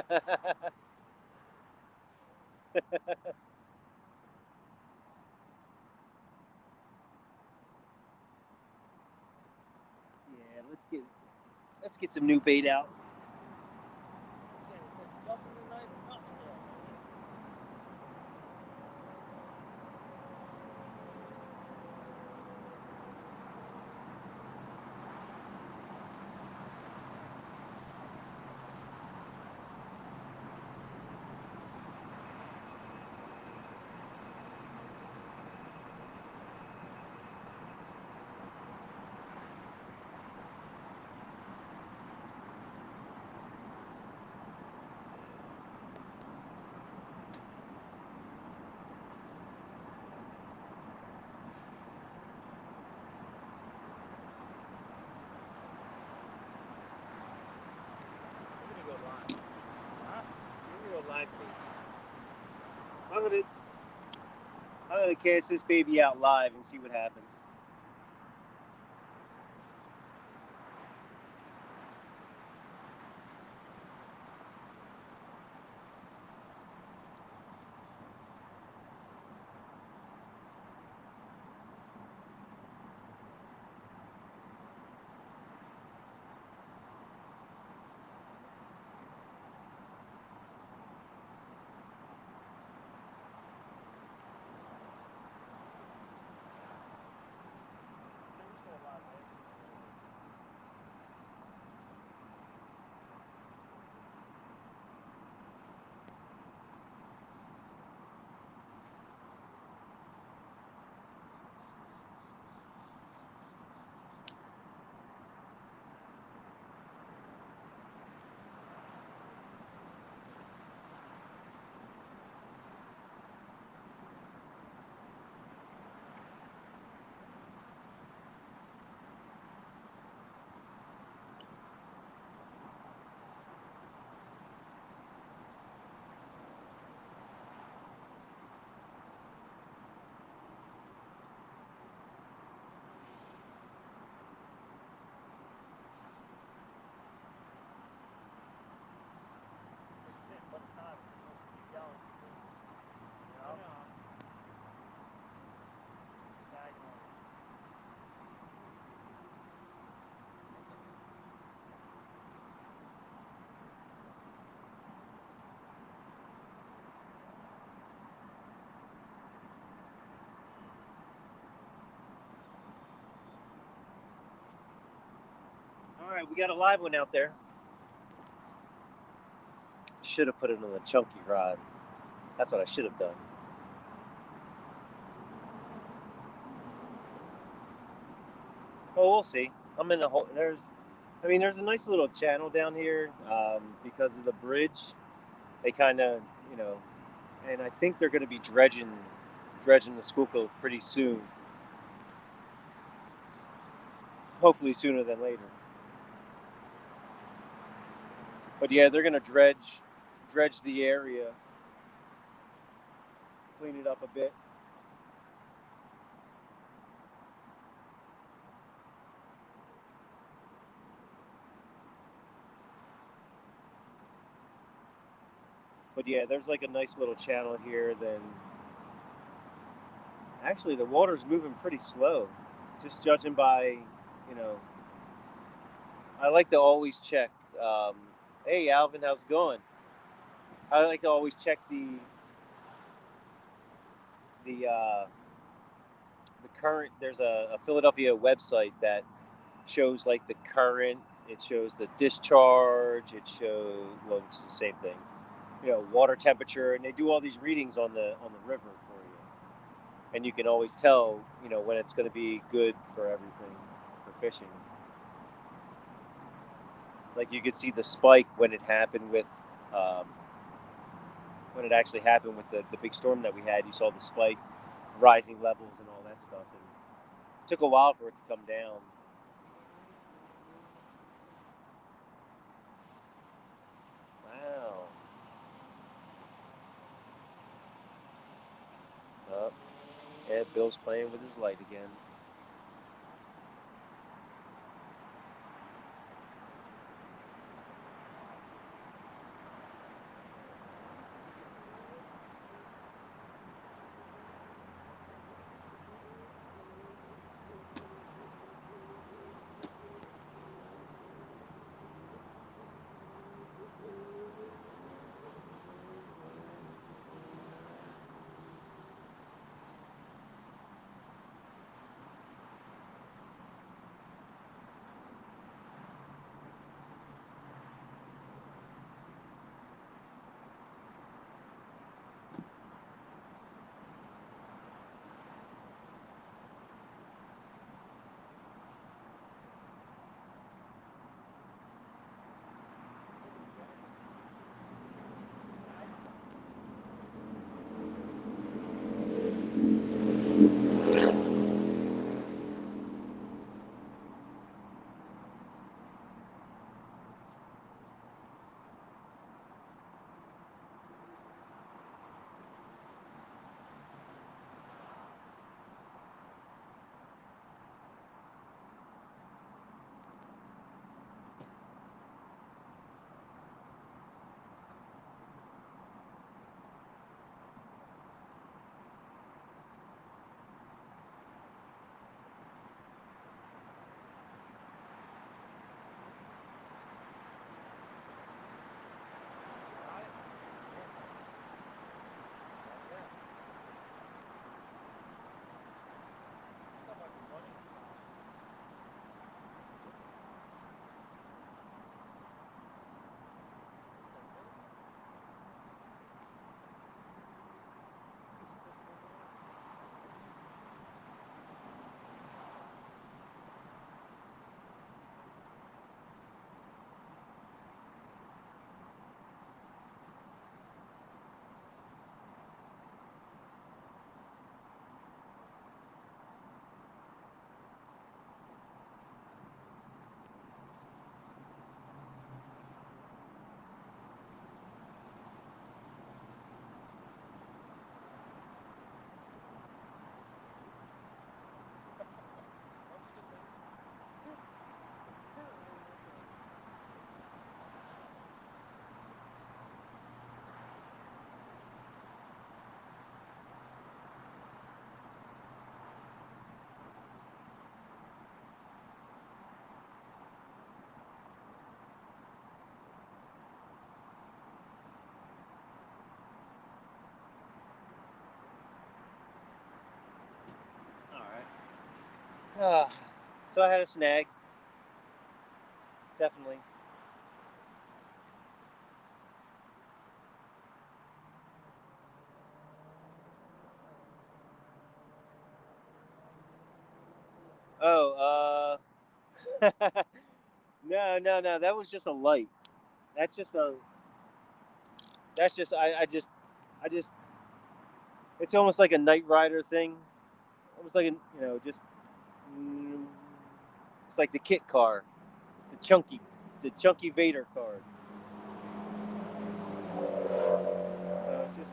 let's get some new bait out. I think. I'm gonna cast this baby out live and see what happens. All right, we got a live one out there. Should have put it on the chunky rod. That's what I should have done. Well, we'll see. I'm in a whole. There's a nice little channel down here because of the bridge. They kind of, and I think they're going to be dredging the Schuylkill pretty soon. Hopefully sooner than later. But yeah, they're going to dredge the area, clean it up a bit. But yeah, there's like a nice little channel here. Then actually the water's moving pretty slow, just judging by, I like to always check. Hey Alvin, how's it going? I like to always check the current. There's a Philadelphia website that shows like the current. It shows the discharge. It shows, well, it's the same thing. Water temperature, and they do all these readings on the river for you, and you can always tell, when it's going to be good for everything for fishing. Like you could see the spike when it happened with, when it actually happened with the big storm that we had. You saw the spike, rising levels, and all that stuff, and it took a while for it to come down. Wow. Yeah, Bill's playing with his light again. So I had a snag, definitely. Oh, no. That was just a light. That's just a. That's just I just. It's almost like a Knight Rider thing. Almost like just. Mm, it's like the kit car. It's the chunky Vader card. It's just.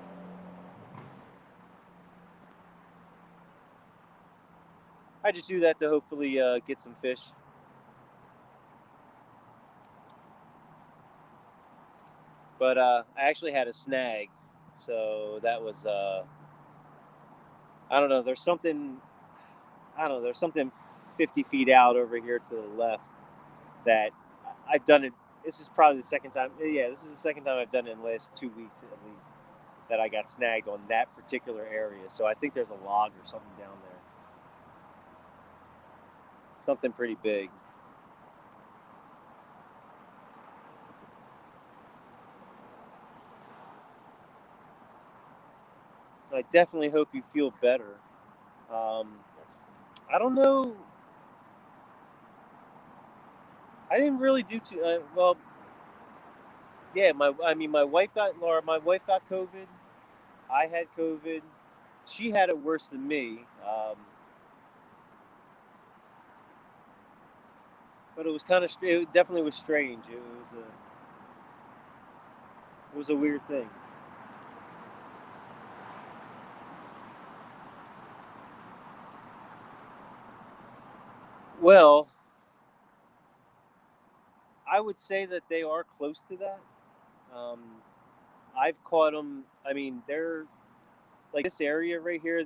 I just do that to hopefully get some fish. But I actually had a snag, so that was I don't know. There's something I don't know. There's something 50 feet out over here to the left that I've done it. This is probably the second time. Yeah, this is the second time I've done it in the last 2 weeks at least that I got snagged on that particular area. So I think there's a log or something down there. Something pretty big. I definitely hope you feel better. Um, I don't know. I didn't really do too well. Yeah, my wife got Laura. My wife got COVID. I had COVID. She had it worse than me. But it was kind of it definitely was strange. It was a weird thing. Well, I would say that they are close to that. Um, I've caught them. I mean, they're like this area right here.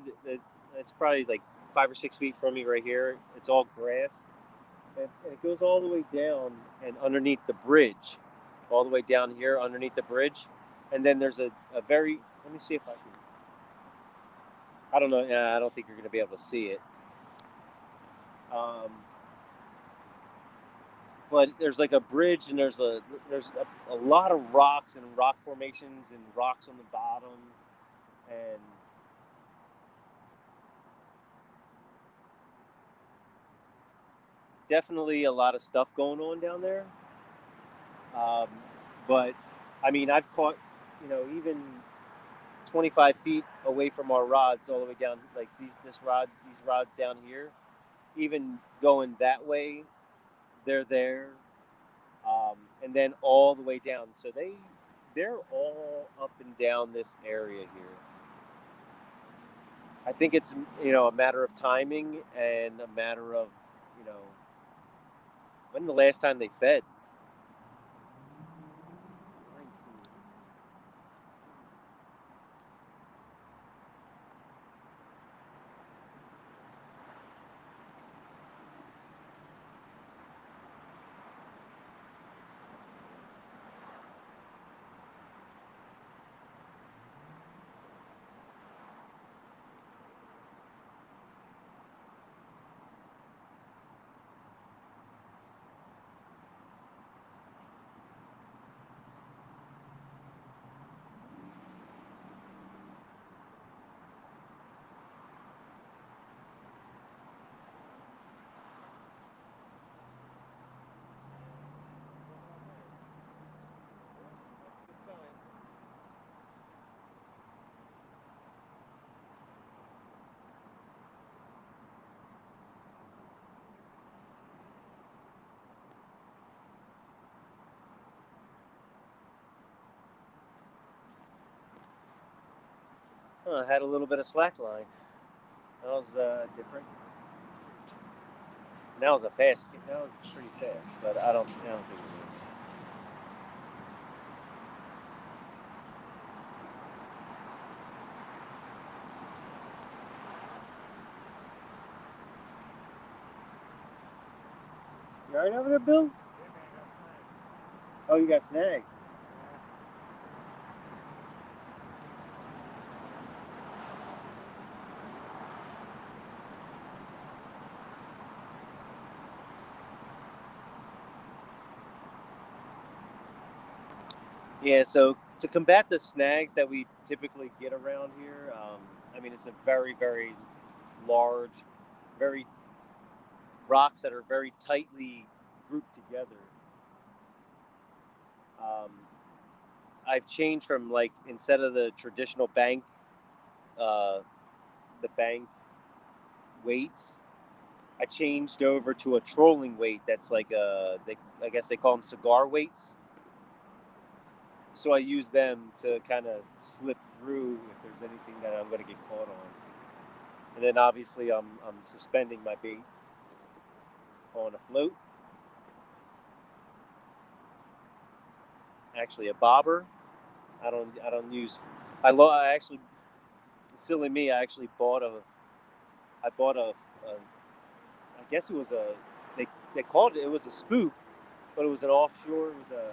That's probably like 5 or 6 feet from me right here. It's all grass, and it goes all the way down and underneath the bridge, all the way down here underneath the bridge, and then there's a very. Let me see if I can. I don't know. I don't think you're going to be able to see it. Um, but there's like a bridge and there's a lot of rocks and rock formations and rocks on the bottom and definitely a lot of stuff going on down there. um, but I mean I've caught even 25 feet away from our rods all the way down like these rods down here, even going that way they're there, and then all the way down, so they're all up and down this area here. I think it's a matter of timing and a matter of you know when the last time they fed. I had a little bit of slack line. That was different. And that was a fast. That was pretty fast, but I don't think it was. You all right over there, Bill? Oh, you got snagged. Yeah, so to combat the snags that we typically get around here, I mean, it's a very, very large, very rocks that are very tightly grouped together. Um, I've changed from like instead of the traditional uh, the bank weights, I changed over to a trolling weight that's like I guess they call them cigar weights. So I use them to kind of slip through if there's anything that I'm going to get caught on. And then obviously I'm suspending my baits on a float, actually a bobber. I don't use. I actually, silly me. I bought a I guess it was they called it was a spook, but it was an offshore. It was a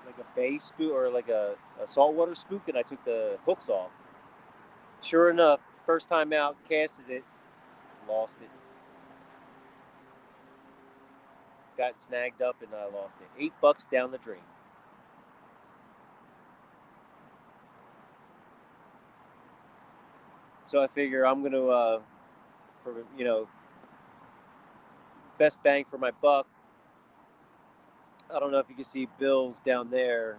like a bay spook or like a saltwater spook, and I took the hooks off. Sure enough, first time out, casted it, lost it. Got snagged up and I lost it. $8 down the drain. So I figure I'm gonna, for best bang for my buck. I don't know if you can see Bill's down there.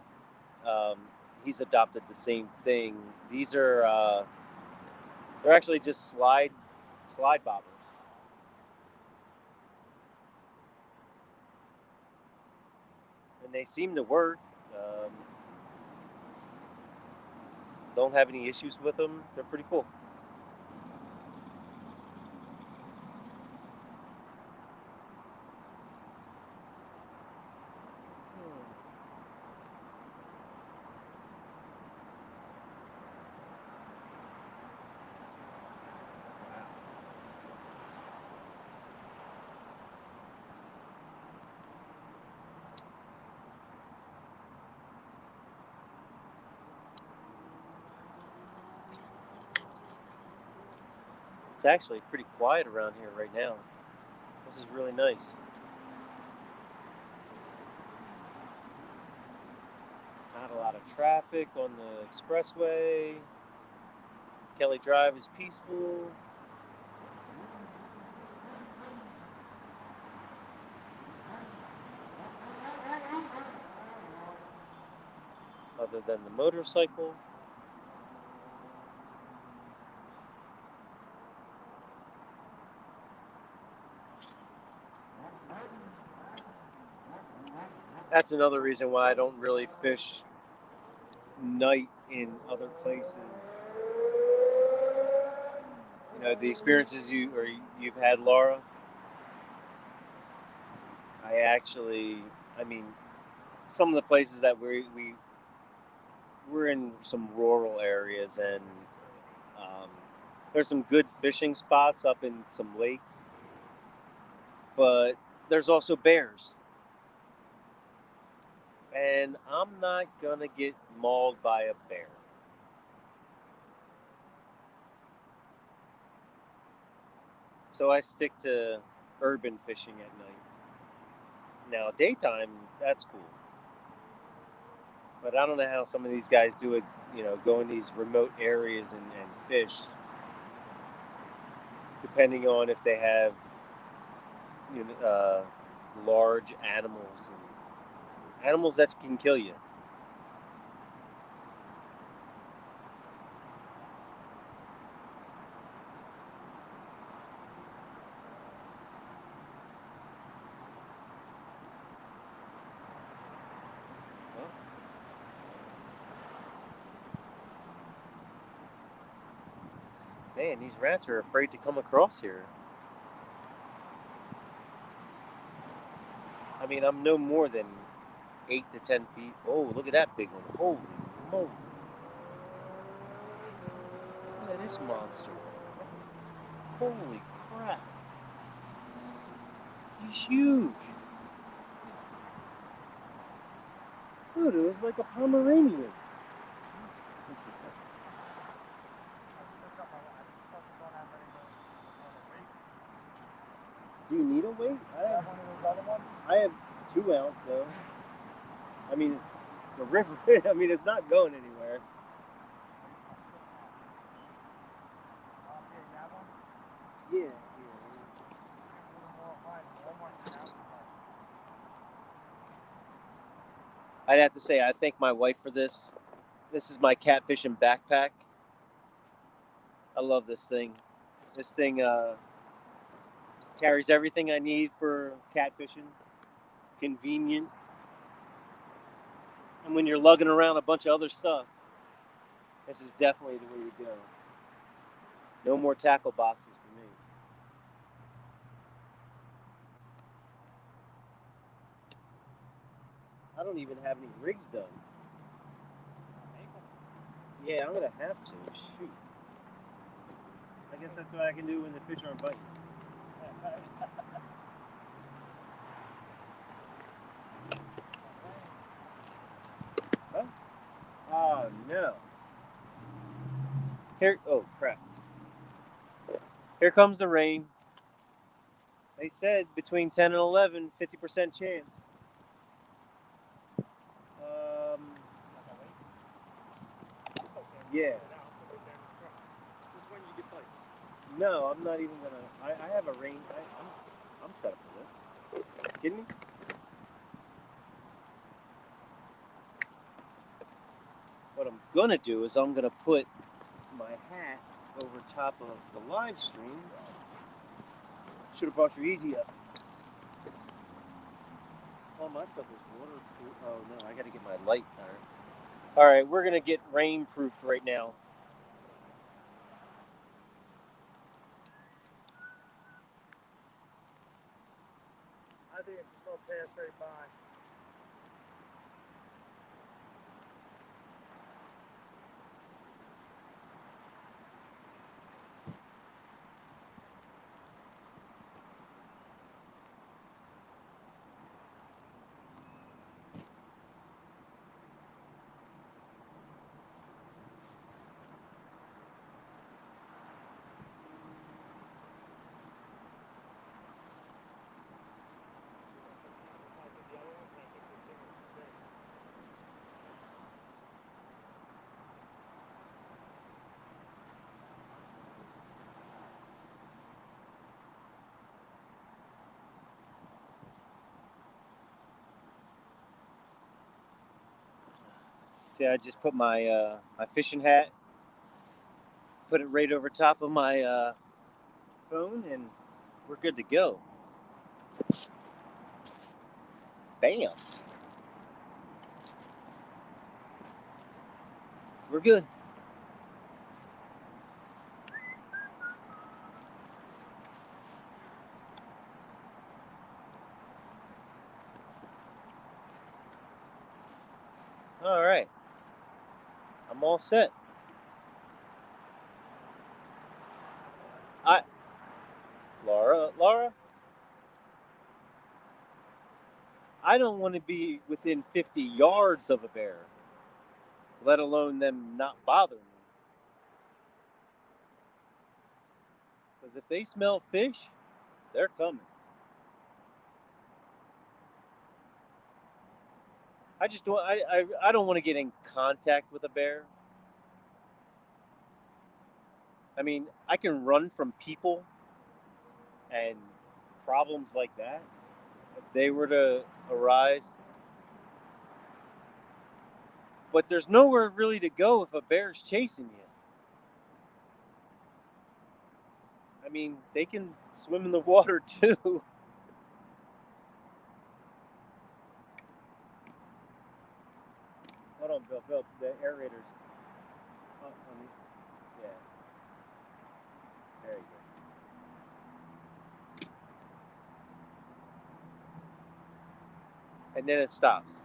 Um, he's adopted the same thing. These are they're actually just slide bobbers, and they seem to work. Um, don't have any issues with them. They're pretty cool. It's actually pretty quiet around here right now. This is really nice. Not a lot of traffic on the expressway. Kelly Drive is peaceful. Other than the motorcycle. That's another reason why I don't really fish night in other places. The experiences you've had, Laura. I actually, I mean, some of the places that we're in some rural areas, and um, there's some good fishing spots up in some lakes, but there's also bears, and I'm not gonna get mauled by a bear. So I stick to urban fishing at night. Now, daytime, that's cool. But I don't know how some of these guys do it, go in these remote areas and fish, depending on if they have, large animals and animals that can kill you. Well, man, these rats are afraid to come across here. I mean, I'm no more than 8 to 10 feet. Oh, look at that big one. Holy moly. Look at this monster. Holy crap. He's huge. Dude, it was like a Pomeranian. Do you need a weight? I have 2 ounce though. I mean, The river, I mean, it's not going anywhere. Yeah. I'd have to say I thank my wife for this. This is my catfishing backpack. I love this thing. This thing carries everything I need for catfishing. Convenient. And when you're lugging around a bunch of other stuff, this is definitely the way to go. No more tackle boxes for me. I don't even have any rigs done. Yeah, I'm gonna have to. Shoot. I guess that's what I can do when the fish aren't biting. Huh? Oh no. Here. Oh crap. Here comes the rain. They said between 10 and 11, 50% chance. Yeah. No, I'm not even gonna. I have a rain. I'm set up for this. Kidding me? What I'm gonna do is I'm gonna put my hat over top of the live stream. Should have brought your easy up. All my stuff is waterproof. Oh no, I gotta get my light. All right, we're gonna get rain proofed right now. I think it's just gonna pass right by. See, I just put my my fishing hat, put it right over top of my phone, and we're good to go. Bam. We're good. All right. I'm all set. I, Laura, I don't want to be within 50 yards of a bear, let alone them not bothering me. Because if they smell fish, they're coming. I just don't. I don't want to get in contact with a bear. I mean, I can run from people and problems like that. If they were to arise, but there's nowhere really to go if a bear's chasing you. I mean, they can swim in the water too. Hold on, Bill, the aerators. Oh, yeah, there you go. And then it stops.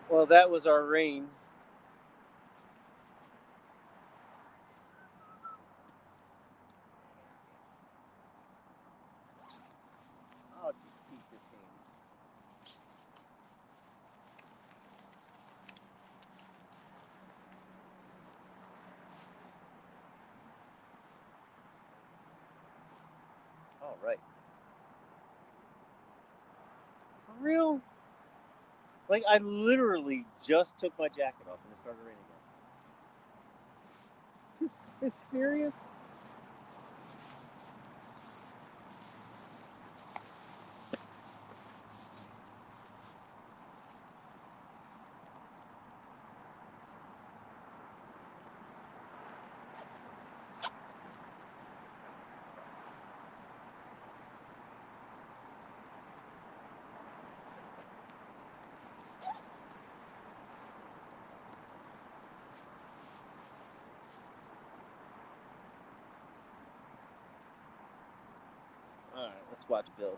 Well, that was our rain. I'll just keep this handy. All right. real? Like, I literally just took my jacket off and it started raining again. Is this serious? All right, let's watch Bill.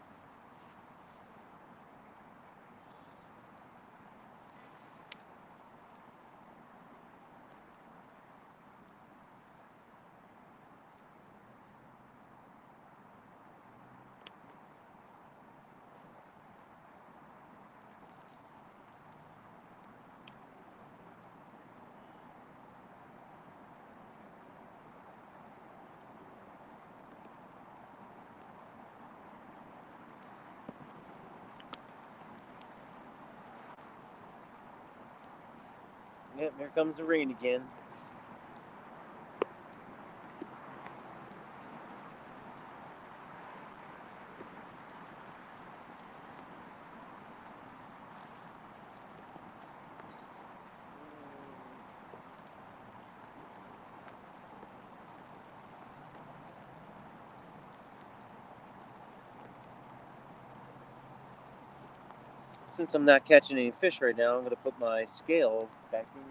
Yep, here comes the rain again. Since I'm not catching any fish right now, I'm going to put my scale back in.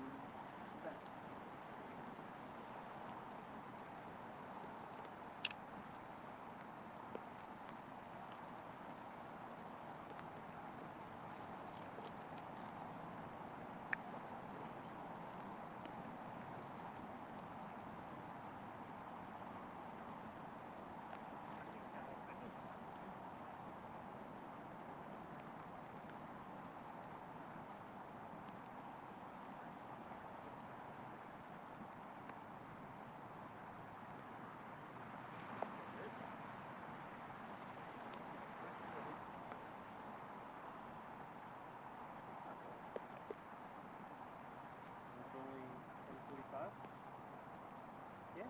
It's only 10:45. Yeah,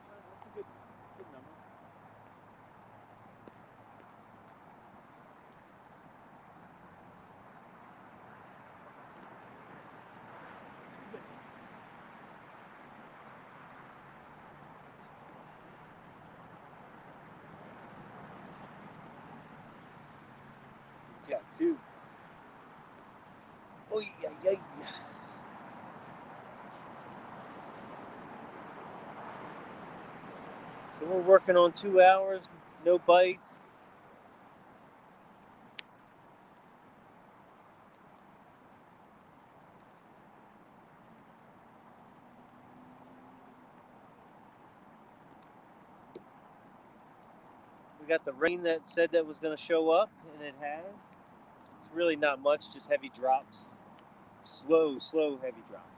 that's a good number. Got two. Oh, yeah. So we're working on 2 hours, no bites. We got the rain that said that was going to show up, and it has. It's really not much, just heavy drops. Slow, heavy drops.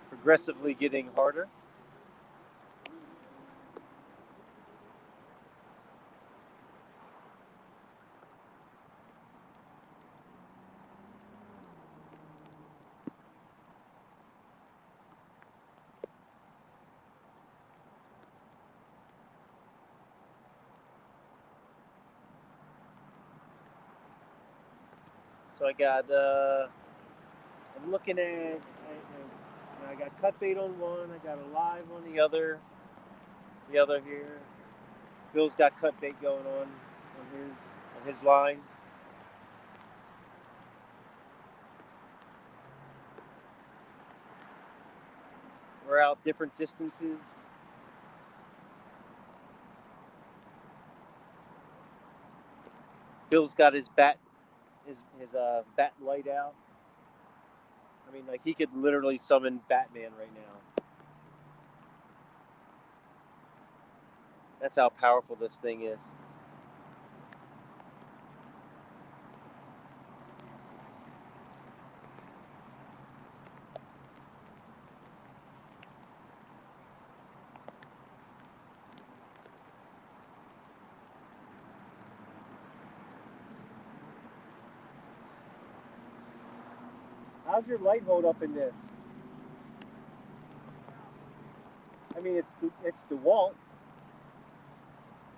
Progressively getting harder. So I'm looking at, I got cut bait on one, I got a live on the other here. Bill's got cut bait going on his line. We're out different distances. Bill's got his bat light out. I mean, like, he could literally summon Batman right now. That's how powerful this thing is. How's your light hold up in this? I mean, it's DeWalt.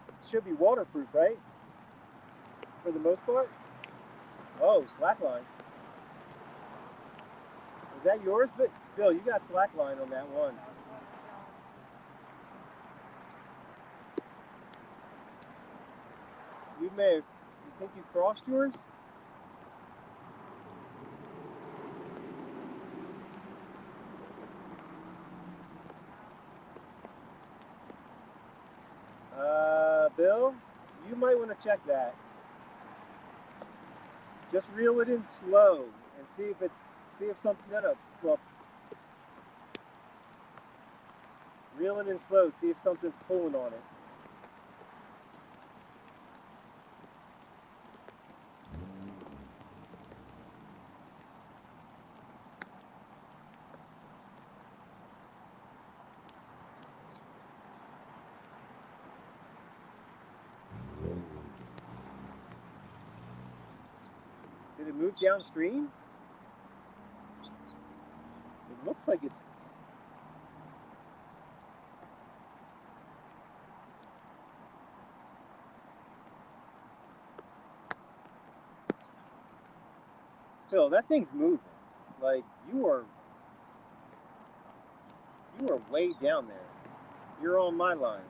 It should be waterproof, right? For the most part. Oh, slackline. Is that yours? But Bill, you got slackline on that one. You may have. You think you crossed yours? Bill, you might want to check that. Just reel it in slow and see if something. No, well, reel it in slow. See if something's pulling on it. Did it move downstream? It looks like it's. Phil, that thing's moving. Like you are way down there. You're on my line.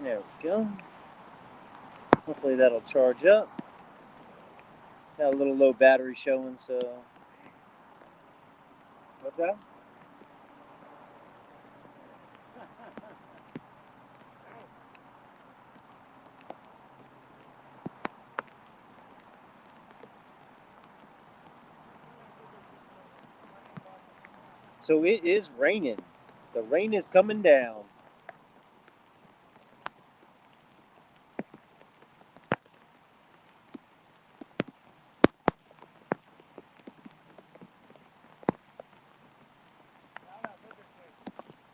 There we go. Hopefully that'll charge up. Got a little low battery showing, so. What's that? So it is raining. The rain is coming down.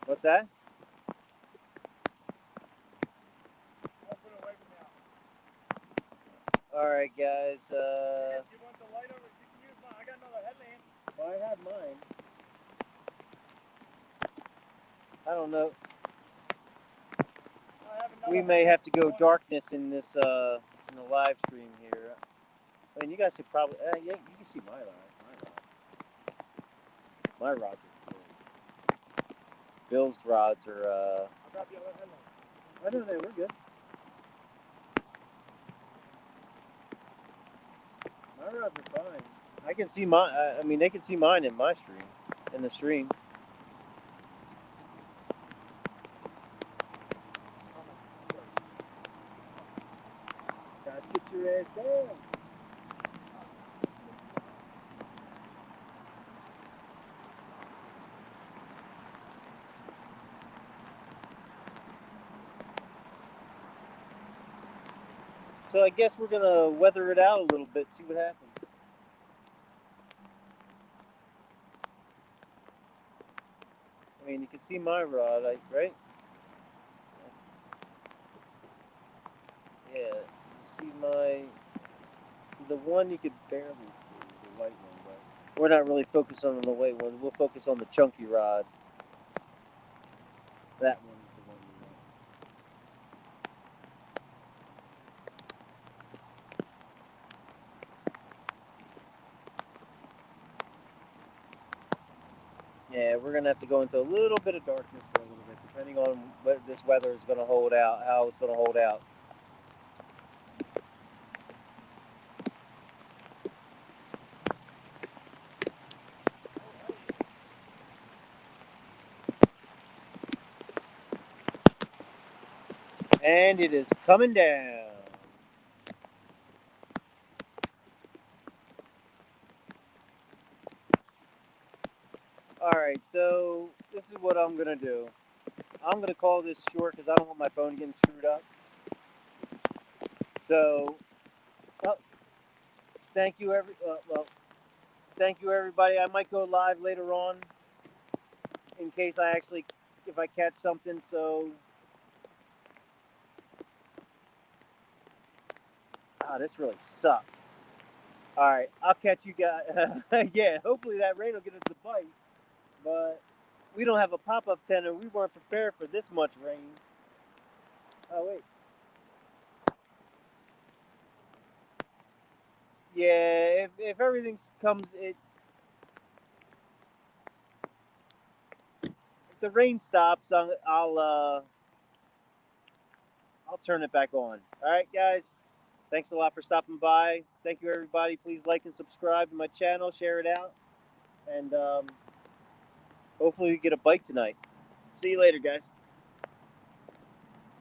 What's that? All right, guys. You want the light over? You can use mine. I got another headlamp. Well, I have mine. I don't know. We may have to go darkness in this in the live stream here. I mean, you guys could probably yeah, you can see my rod. My rods are good. Bill's rods are I'll grab the other headlamp. I don't know, we're good. My rods are fine. I can see mine. I mean, they can see mine in my stream, in the stream. Sit your ass down. So I guess we're gonna weather it out a little bit, see what happens. I mean, you can see my rod, right? Yeah, you see the one you could barely see, the white one, but we're not really focusing on the white one. We'll focus on the chunky rod. That one is the one we want. Yeah, we're gonna have to go into a little bit of darkness for a little bit, depending on what this weather is gonna hold out, how it's gonna hold out. And it is coming down. All right, so this is what I'm gonna do. I'm gonna call this short because I don't want my phone getting screwed up. So, well, thank you thank you everybody. I might go live later on in case if I catch something. So, this really sucks. All right, I'll catch you guys. Yeah, hopefully that rain will get us to bite. But we don't have a pop-up tent, and we weren't prepared for this much rain. Oh wait. Yeah, if everything comes, if the rain stops, I'll turn it back on. All right, guys. Thanks a lot for stopping by. Thank you, everybody. Please like and subscribe to my channel. Share it out, and hopefully we get a bite tonight. See you later, guys.